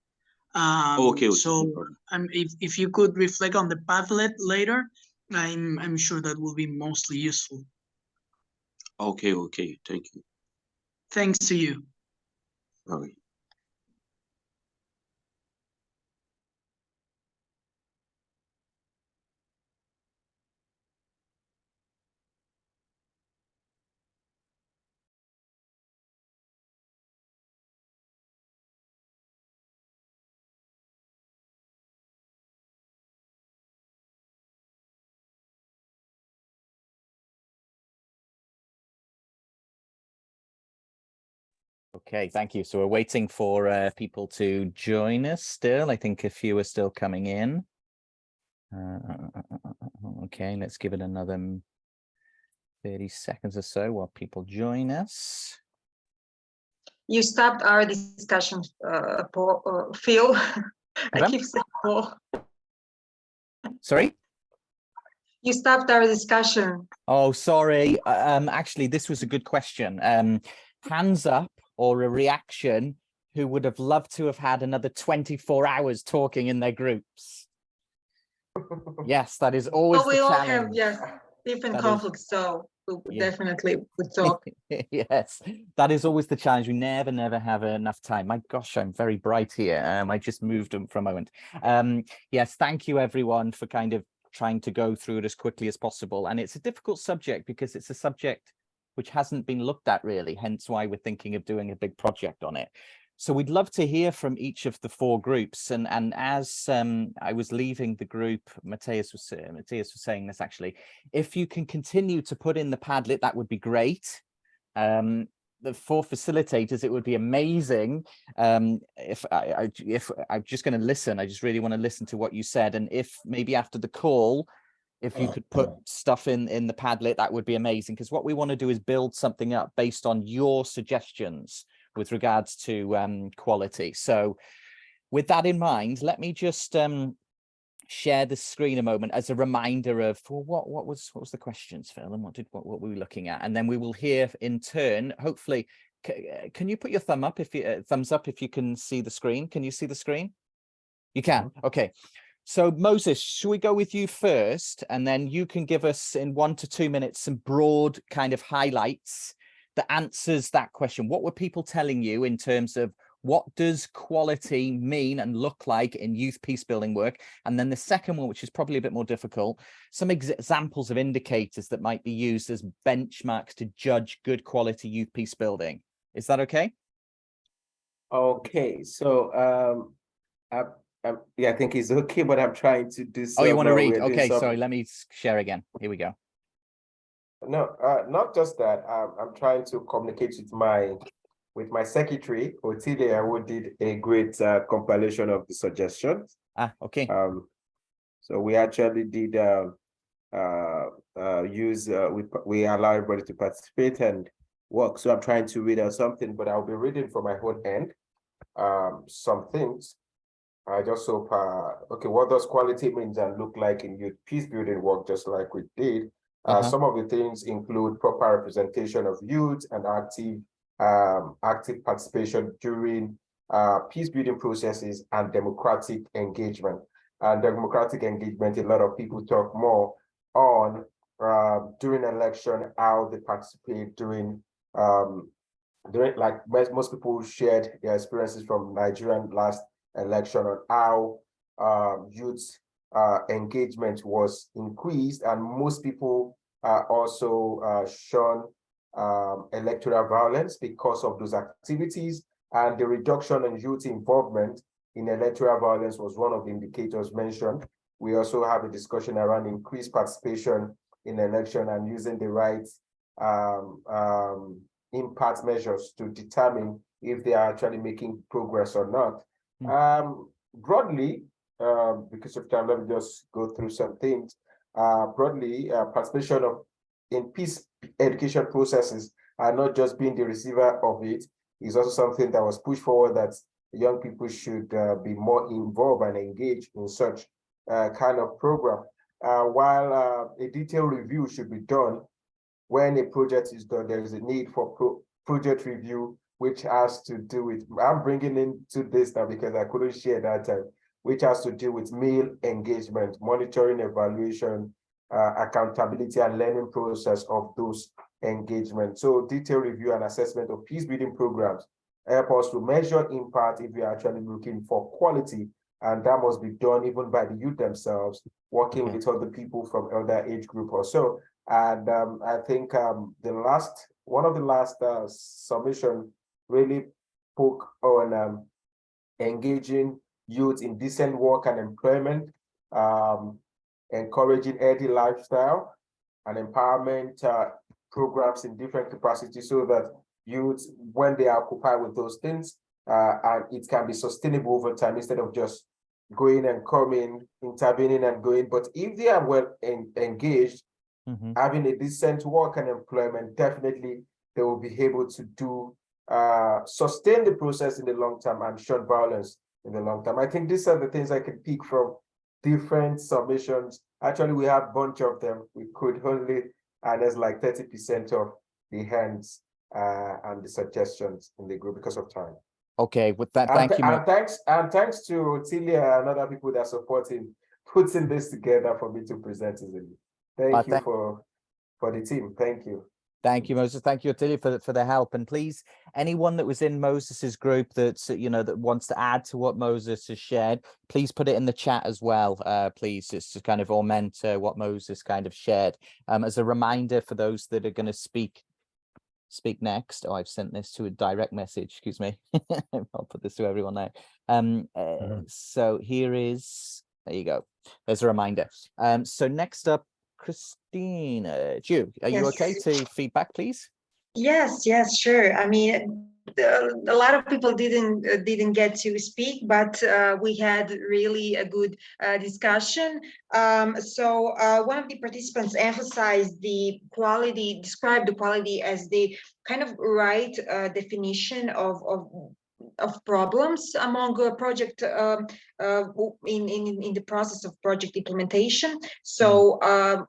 Speaker 3: Okay.
Speaker 8: So if you could reflect on the Padlet later, I'm sure that will be mostly useful.
Speaker 3: Okay, thank you.
Speaker 8: Thanks to you.
Speaker 3: Okay.
Speaker 1: Okay, thank you. So we're waiting for people to join us still. I think a few are still coming in. Okay, let's give it another 30 seconds or so while people join us.
Speaker 7: You stopped our discussion, Phil. I keep saying Paul.
Speaker 1: Sorry?
Speaker 7: You stopped our discussion.
Speaker 1: Oh, sorry. Actually, this was a good question. Hands up or a reaction who would have loved to have had another 24 hours talking in their groups. Yes, that is always the challenge.
Speaker 7: We all have, yes, different conflicts, so we definitely would talk.
Speaker 1: Yes, that is always the challenge. We never have enough time. My gosh, I'm very bright here. I just moved them for a moment. Yes, thank you everyone for kind of trying to go through it as quickly as possible. And it's a difficult subject because it's a subject which hasn't been looked at really, hence why we're thinking of doing a big project on it. So we'd love to hear from each of the 4 groups. And as I was leaving the group, Matthias was saying this actually, if you can continue to put in the Padlet, that would be great. The 4 facilitators, it would be amazing. If I'm just going to listen, I just really want to listen to what you said. And if maybe after the call, if you could put stuff in the Padlet, that would be amazing. Because what we want to do is build something up based on your suggestions with regards to quality. So with that in mind, let me just share the screen a moment as a reminder of what was the questions, Phil, and what were we looking at? And then we will hear in turn, hopefully, can you put your thumbs up if you can see the screen? Can you see the screen? You can. Okay. So Moses, should we go with you first, and then you can give us in 1 to 2 minutes some broad kind of highlights that answers that question. What were people telling you in terms of what does quality mean and look like in youth peace building work? And then the second one, which is probably a bit more difficult, some examples of indicators that might be used as benchmarks to judge good quality youth peace building. Is that okay?
Speaker 18: Okay, so yeah, I think it's okay, but I'm trying to do some.
Speaker 1: Oh, you want to read? Okay, sorry, let me share again. Here we go.
Speaker 18: No, not just that. I'm trying to communicate with my secretary, Otilia, who did a great compilation of the suggestions.
Speaker 1: Ah, okay.
Speaker 18: So we actually did we allow everybody to participate and work. So I'm trying to read out something, but I'll be reading from my own end some things. I just hope, okay, what does quality means and look like in youth peace building work, just like we did. Some of the things include proper representation of youth and active participation during peace building processes and democratic engagement. And democratic engagement, a lot of people talk more on during election, how they participate during like most people shared their experiences from Nigerian last election on how youth engagement was increased, and most people also shun electoral violence because of those activities, and the reduction in youth involvement in electoral violence was one of the indicators mentioned. We also have a discussion around increased participation in election and using the right impact measures to determine if they are actually making progress or not. Broadly, because of time, let me just go through some things. Broadly, participation in peace education processes are not just being the receiver of it, is also something that was pushed forward, that young people should be more involved and engaged in such kind of program. While a detailed review should be done when a project is done, there is a need for project review, which has to do with, I'm bringing into this now because I couldn't share that time, which has to do with meal engagement, monitoring, evaluation, accountability, and learning process of those engagements. So detailed review and assessment of peace building programs help us to measure impact if we are actually looking for quality, and that must be done even by the youth themselves, working with other people from other age group or so. And I think one of the last submission really spoke on engaging youth in decent work and employment, encouraging healthy lifestyle and empowerment programs in different capacities, so that youth, when they are occupied with those things, and it can be sustainable over time instead of just going and coming, intervening and going. But if they are well engaged, having a decent work and employment, definitely they will be able to do sustain the process in the long term and shun violence in the long term. I think these are the things I can pick from different submissions. Actually, we have a bunch of them. We could only, and there's like 30% of the hands and the suggestions in the group because of time.
Speaker 1: Okay, with that, thank you.
Speaker 18: And thanks to Otilia and other people that are supporting putting this together for me to present easily. Thank you for the team. Thank you.
Speaker 1: Thank you, Moses. Thank you, Otilia, for the help. And please, anyone that was in Moses's group that's that wants to add to what Moses has shared, please put it in the chat as well. Please, just to kind of augment what Moses kind of shared. As a reminder for those that are going to speak next. Oh, I've sent this to a direct message. Excuse me. I'll put this to everyone now. So here is. There you go. There's a reminder. So next up, Christina, are you okay to feedback, please?
Speaker 7: Yes, sure. I mean, a lot of people didn't get to speak, but we had really a good discussion. So one of the participants emphasized described the quality as the kind of right definition of problems among project in the process of project implementation. So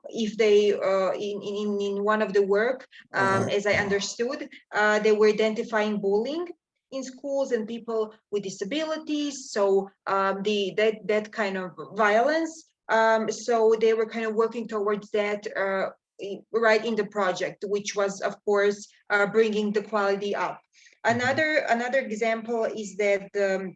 Speaker 7: if they in one of the work, as I understood, they were identifying bullying in schools and people with disabilities. So that kind of violence. So they were kind of working towards that right in the project, which was, of course, bringing the quality up. Another example is that the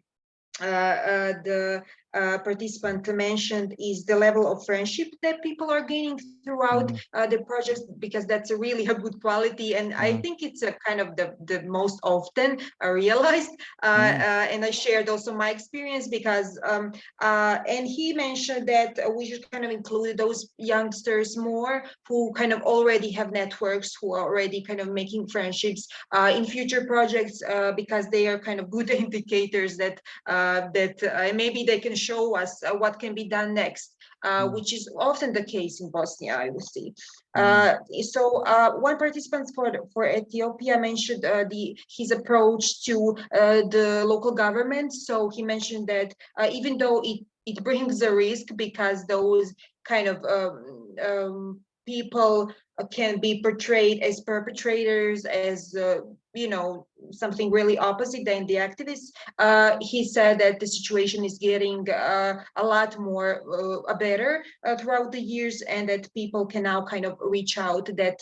Speaker 7: participant mentioned is the level of friendship that people are gaining throughout the project, because that's a really a good quality, and I think it's a kind of the most often realized. And I shared also my experience, because and he mentioned that we should kind of include those youngsters more who kind of already have networks, who are already kind of making friendships in future projects, because they are kind of good indicators that maybe they can show us what can be done next, which is often the case in Bosnia, I would say. So one participant for Ethiopia mentioned his approach to the local government. So he mentioned that even though it brings a risk, because those kind of people can be portrayed as perpetrators, as something really opposite than the activists. He said that the situation is getting a lot more better throughout the years, and that people can now kind of reach out. That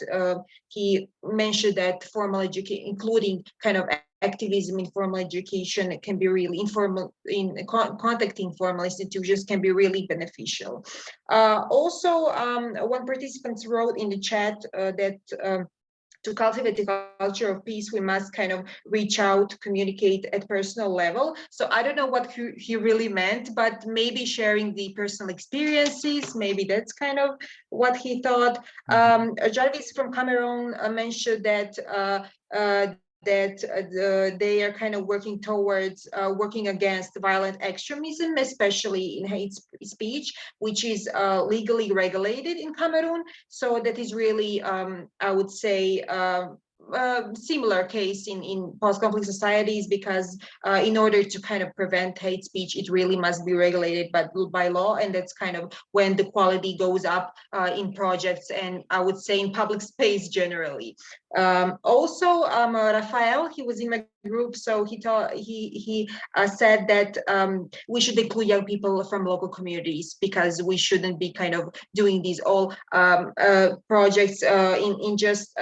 Speaker 7: he mentioned that formal education, including kind of activism in formal education, can be really informal, in contacting formal institutions can be really beneficial. Also, one participant wrote in the chat that to cultivate the culture of peace, we must kind of reach out, communicate at personal level. So I don't know what he really meant, but maybe sharing the personal experiences, maybe that's kind of what he thought. Jarvis from Cameroon mentioned that they are kind of working towards working against violent extremism, especially in hate speech, which is legally regulated in Cameroon. So that is really, I would say, similar case in post-conflict societies, because in order to kind of prevent hate speech, it really must be regulated by law, and that's kind of when the quality goes up in projects, and I would say in public space generally. Also, Rafael, he was in my group, so he said that we should include young people from local communities, because we shouldn't be kind of doing these all projects in just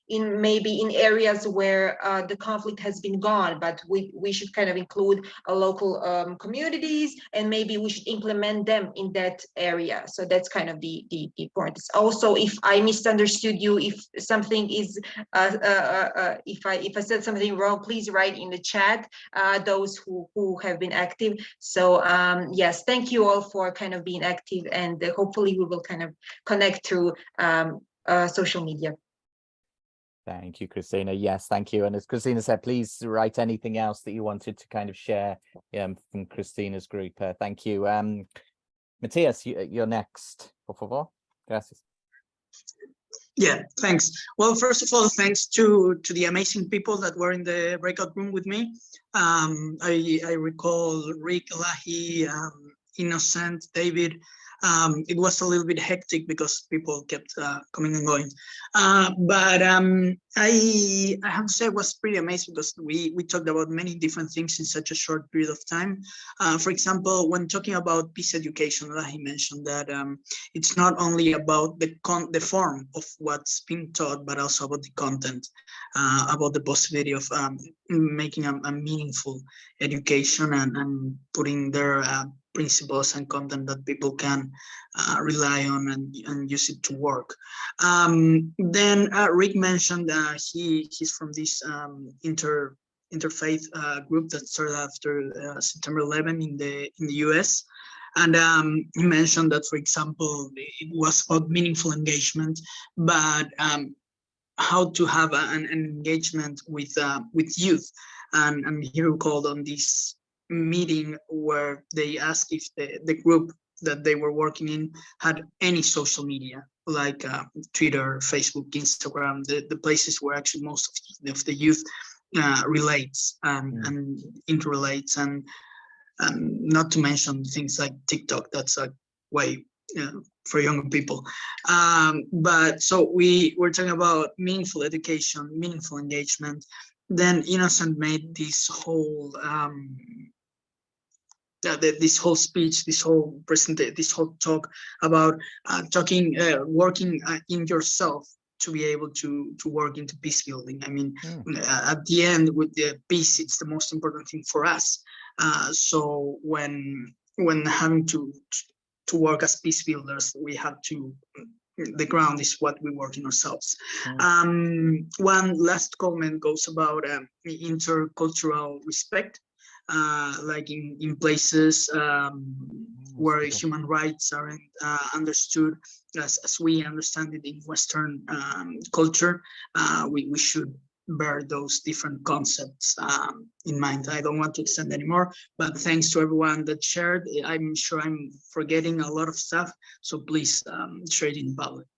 Speaker 7: maybe in areas where the conflict has been gone, but we should kind of include local communities, and maybe we should implement them in that area. So that's kind of the point. Also, if I misunderstood you, if something is if I said something wrong, please write in the chat, those who have been active. So yes, thank you all for kind of being active, and hopefully we will kind of connect through social media.
Speaker 1: Thank you, Christina. Yes, thank you. And as Christina said, please write anything else that you wanted to kind of share from Christina's group. Thank you. Matthias, you're next. Por favor. Gracias.
Speaker 8: Yeah, thanks. Well, first of all, thanks to the amazing people that were in the breakout room with me. I recall Rick, Lahi, Innocent, David. It was a little bit hectic because people kept coming and going. But I have to say it was pretty amazing, because we talked about many different things in such a short period of time. For example, when talking about peace education, he mentioned that it's not only about the form of what's being taught, but also about the content, about the possibility of making a meaningful education and putting their principles and content that people can rely on and use it to work. Then Rick mentioned he's from this interfaith group that started after September 11 in the US. And he mentioned that, for example, it was about meaningful engagement, but how to have an engagement with youth. And he recalled on this meeting where they asked if the group that they were working in had any social media, like Twitter, Facebook, Instagram, the places where actually most of the youth relates and interrelates, and not to mention things like TikTok. That's a way for younger people. But so we're talking about meaningful education, meaningful engagement. then Innocent made this whole this whole speech, this whole presentation, this whole talk about working in yourself to be able to work into peace building. I mean, at the end, with the peace, it's the most important thing for us. So when having to work as peace builders, we have to. The ground is what we work in ourselves. One last comment goes about intercultural respect. Like in places where human rights aren't understood as we understand it in Western culture, we should bear those different concepts in mind. I don't want to extend anymore, but thanks to everyone that shared. I'm sure I'm forgetting a lot of stuff, so please share it in public.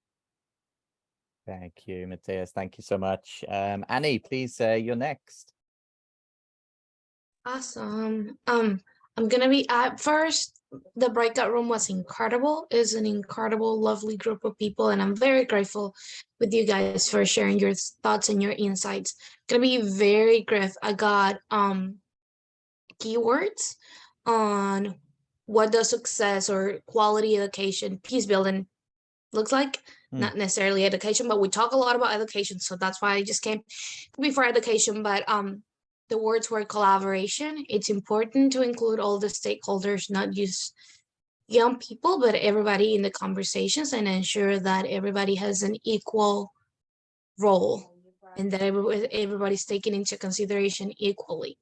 Speaker 1: Thank you, Matthias. Thank you so much. Annie, please, you're next.
Speaker 9: Awesome. I'm gonna be at first. The breakout room was incredible. It's an incredible, lovely group of people, and I'm very grateful with you guys for sharing your thoughts and your insights. Gonna be very grateful. I got keywords on what does success or quality education, peace building looks like. Not necessarily education, but we talk a lot about education, so that's why I just came before education. But the words were collaboration. It's important to include all the stakeholders, not just young people, but everybody in the conversations, and ensure that everybody has an equal role and that everybody's taken into consideration equally,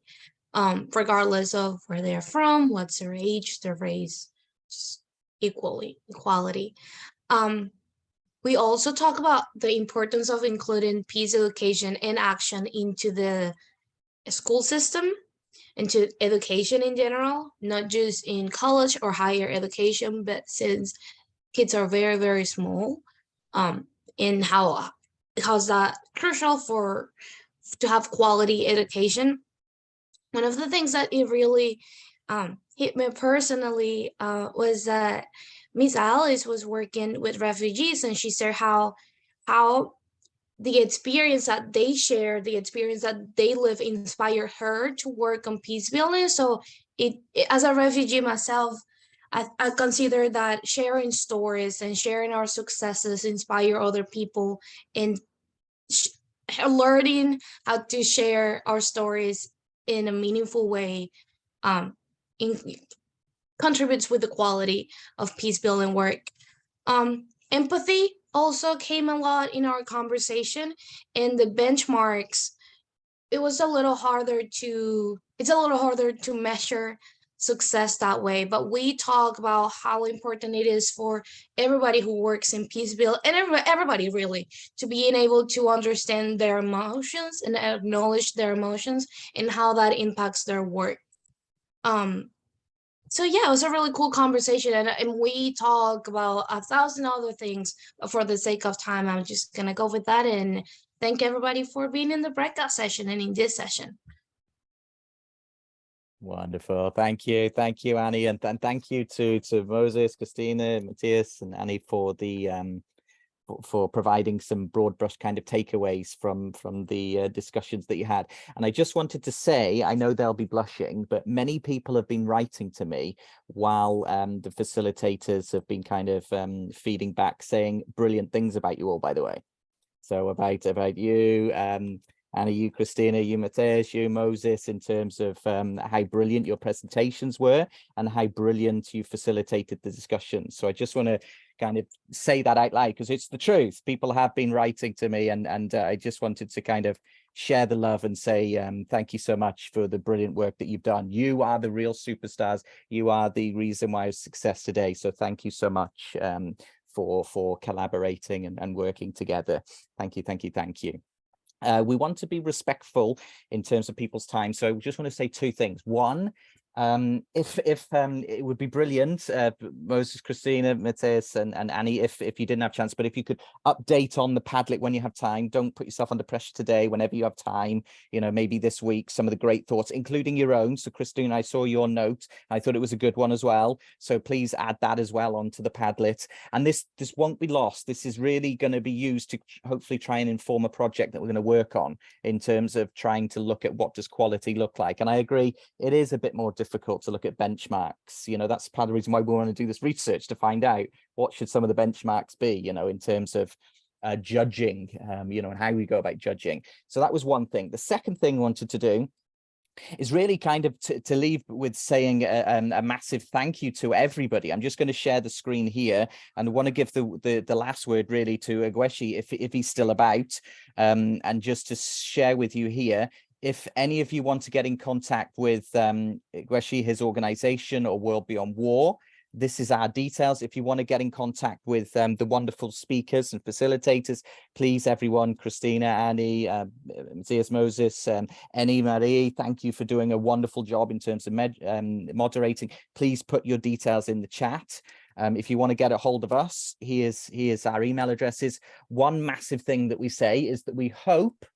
Speaker 9: regardless of where they're from, what's their age, their race, just equality. We also talk about the importance of including peace education and action into the school system, into education in general, not just in college or higher education, but since kids are very, very small, and how's that crucial to have quality education. One of the things that it really hit me personally was that Miss Alice was working with refugees, and she said how the experience that they share, the experience that they live, inspired her to work on peace building. So as a refugee myself, I consider that sharing stories and sharing our successes inspire other people, and learning how to share our stories in a meaningful way contributes with the quality of peace building work. Empathy also came a lot in our conversation, and the benchmarks, it's a little harder to measure success that way, but we talk about how important it is for everybody who works in peace building, and everybody really, to being able to understand their emotions and acknowledge their emotions and how that impacts their work. So yeah, it was a really cool conversation, and we talk about 1,000 other things, but for the sake of time, I'm just gonna go with that and thank everybody for being in the breakout session and in this session.
Speaker 1: Wonderful. Thank you, Annie, and thank you to Moses, Christina, Matthias, and Annie for the for providing some broad brush kind of takeaways from the discussions that you had. And I just wanted to say, I know they'll be blushing, but many people have been writing to me while the facilitators have been kind of feeding back, saying brilliant things about you all, by the way. So about you, Annie, you, Christina, you, Matthias, you, Moses, in terms of how brilliant your presentations were and how brilliant you facilitated the discussion. So I just want to kind of say that out loud because it's the truth. People have been writing to me, and I just wanted to kind of share the love and say thank you so much for the brilliant work that you've done. You are the real superstars. You are the reason why I have success today. So thank you so much for collaborating and working together. Thank you. We want to be respectful in terms of people's time. So we just want to say two things. One, If it would be brilliant, Moses, Christina, Matthias, and Annie, if you didn't have a chance, but if you could update on the Padlet when you have time. Don't put yourself under pressure today. Whenever you have time, you know, maybe this week, some of the great thoughts, including your own. So Christina, I saw your note. I thought it was a good one as well. So please add that as well onto the Padlet. And this won't be lost. This is really going to be used to hopefully try and inform a project that we're going to work on in terms of trying to look at what does quality look like. And I agree, it is a bit more difficult to look at benchmarks. You know, that's part of the reason why we want to do this research, to find out what should some of the benchmarks be, you know, in terms of judging, you know, and how we go about judging. So that was one thing. The second thing I wanted to do is really kind of to leave with saying a massive thank you to everybody. I'm just going to share the screen here, and I want to give the last word really to Egweshi if he's still about, and just to share with you here, if any of you want to get in contact with Egweshi, his organization, or World Beyond War, this is our details. If you want to get in contact with the wonderful speakers and facilitators, please, everyone, Christina, Annie, Matthias, Moses, Annie, Marie, thank you for doing a wonderful job in terms of moderating. Please put your details in the chat. If you want to get a hold of us, here's our email addresses. One massive thing that we say is that we hope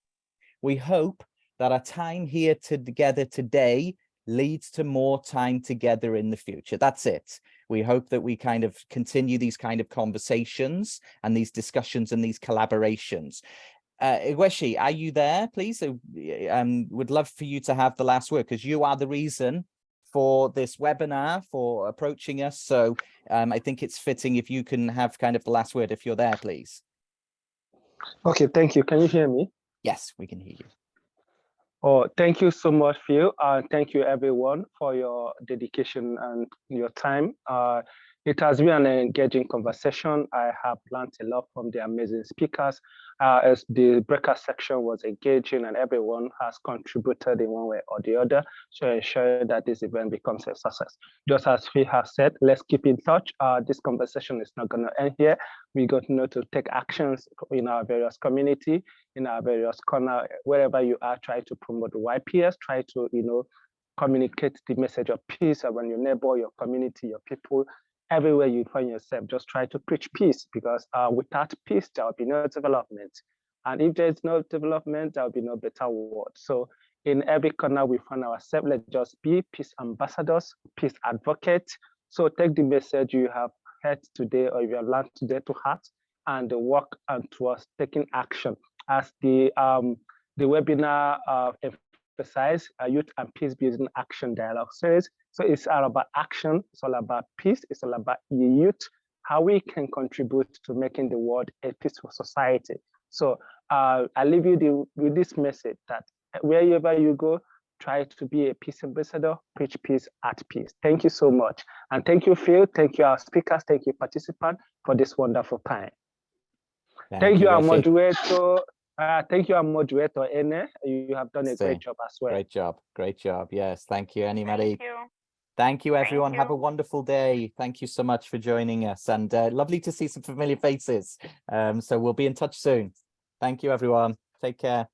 Speaker 1: that our time here together today leads to more time together in the future. That's it. We hope that we kind of continue these kind of conversations and these discussions and these collaborations. Egweshi, are you there, please? Would love for you to have the last word, because you are the reason for this webinar, for approaching us. So I think it's fitting if you can have kind of the last word, if you're there, please.
Speaker 2: Okay, thank you. Can you hear me?
Speaker 1: Yes, we can hear you.
Speaker 2: Oh, thank you so much, Phil. Thank you, everyone, for your dedication and your time. It has been an engaging conversation. I have learned a lot from the amazing speakers. As the breakout section was engaging, and everyone has contributed in one way or the other to ensure that this event becomes a success. Just as Phil has said, let's keep in touch. This conversation is not going to end here. We got to know to take actions in our various community, in our various corner, wherever you are. Try to promote the YPS. Try to, you know, communicate the message of peace around your neighbor, your community, your people. Everywhere you find yourself, just try to preach peace, because without peace, there will be no development. And if there's no development, there will be no better world. So in every corner we find ourselves, let's just be peace ambassadors, peace advocates. So take the message you have heard today, or you have learned today, to heart, and work towards taking action. As the webinar emphasized, Youth and Peace Building Action Dialogue series. So it's all about action, it's all about peace, it's all about youth, how we can contribute to making the world a peaceful society. So I leave you with this message that wherever you go, try to be a peace ambassador, preach peace at peace. Thank you so much. And thank you, Phil, thank you, our speakers, thank you, participants, for this wonderful time. Thank you, our moderator. Thank you, our moderator, Ene. You have done a great job as well.
Speaker 1: Great job. Yes, thank you, Annie Marie. Thank you, everyone. Have a wonderful day. Thank you so much for joining us, and lovely to see some familiar faces. So we'll be in touch soon. Thank you, everyone. Take care.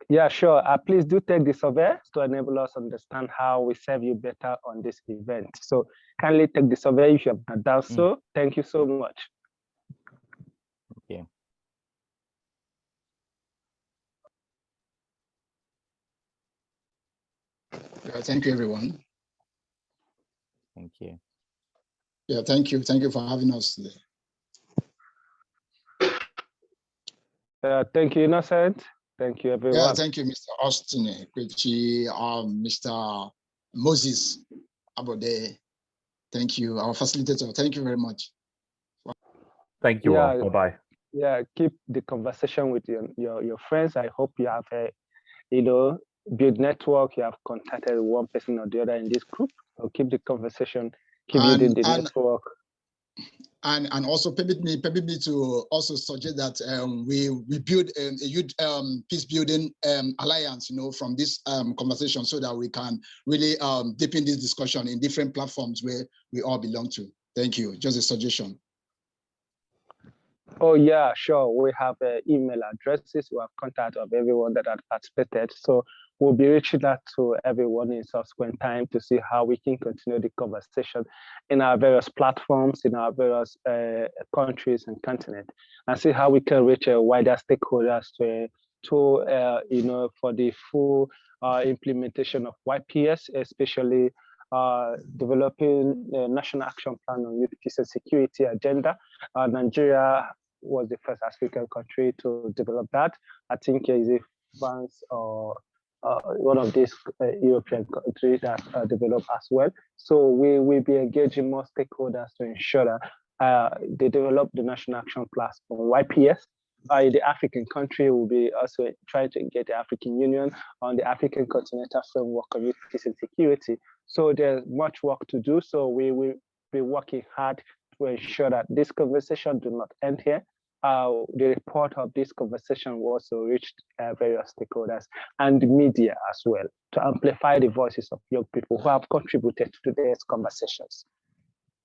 Speaker 2: Yeah, sure. Please do take the survey to enable us understand how we serve you better on this event. So kindly take the survey if you have not done so. Thank you so much.
Speaker 1: Thank you.
Speaker 19: Thank you, everyone.
Speaker 1: Thank you.
Speaker 19: Yeah, thank you. Thank you for having us today.
Speaker 2: Thank you, Innocent. Thank you, everyone.
Speaker 19: Yeah, thank you, Mr. Austin, Mr. Moses Abode. Thank you, our facilitator. Thank you very much.
Speaker 12: Thank you all. Bye-bye.
Speaker 2: Yeah, keep the conversation with your friends. I hope you have a, you know, build network. You have contacted one person or the other in this group. So keep the conversation, keep building the network.
Speaker 19: And also permit me to also suggest that we build a youth peace building alliance, you know, from this conversation, so that we can really deepen this discussion in different platforms where we all belong to. Thank you. Just a suggestion.
Speaker 20: Oh yeah, sure. We have email addresses. We have contact of everyone that had participated. So we'll be reaching out to everyone in subsequent time to see how we can continue the conversation in our various platforms, in our various countries and continents, and see how we can reach a wider stakeholders for the full implementation of YPS, especially developing a national action plan on youth peace and security agenda. Nigeria was the first African country to develop that. I think is France or one of these European countries that developed as well. So we will be engaging more stakeholders to ensure that they develop the national action plan on YPS. The African country will be also trying to get the African Union on the African Continental Framework on Youth Peace and Security. So there's much work to do. So we will be working hard to ensure that this conversation do not end here. The report of this conversation will also reach various stakeholders and the media as well to amplify the voices of young people who have contributed to today's conversations.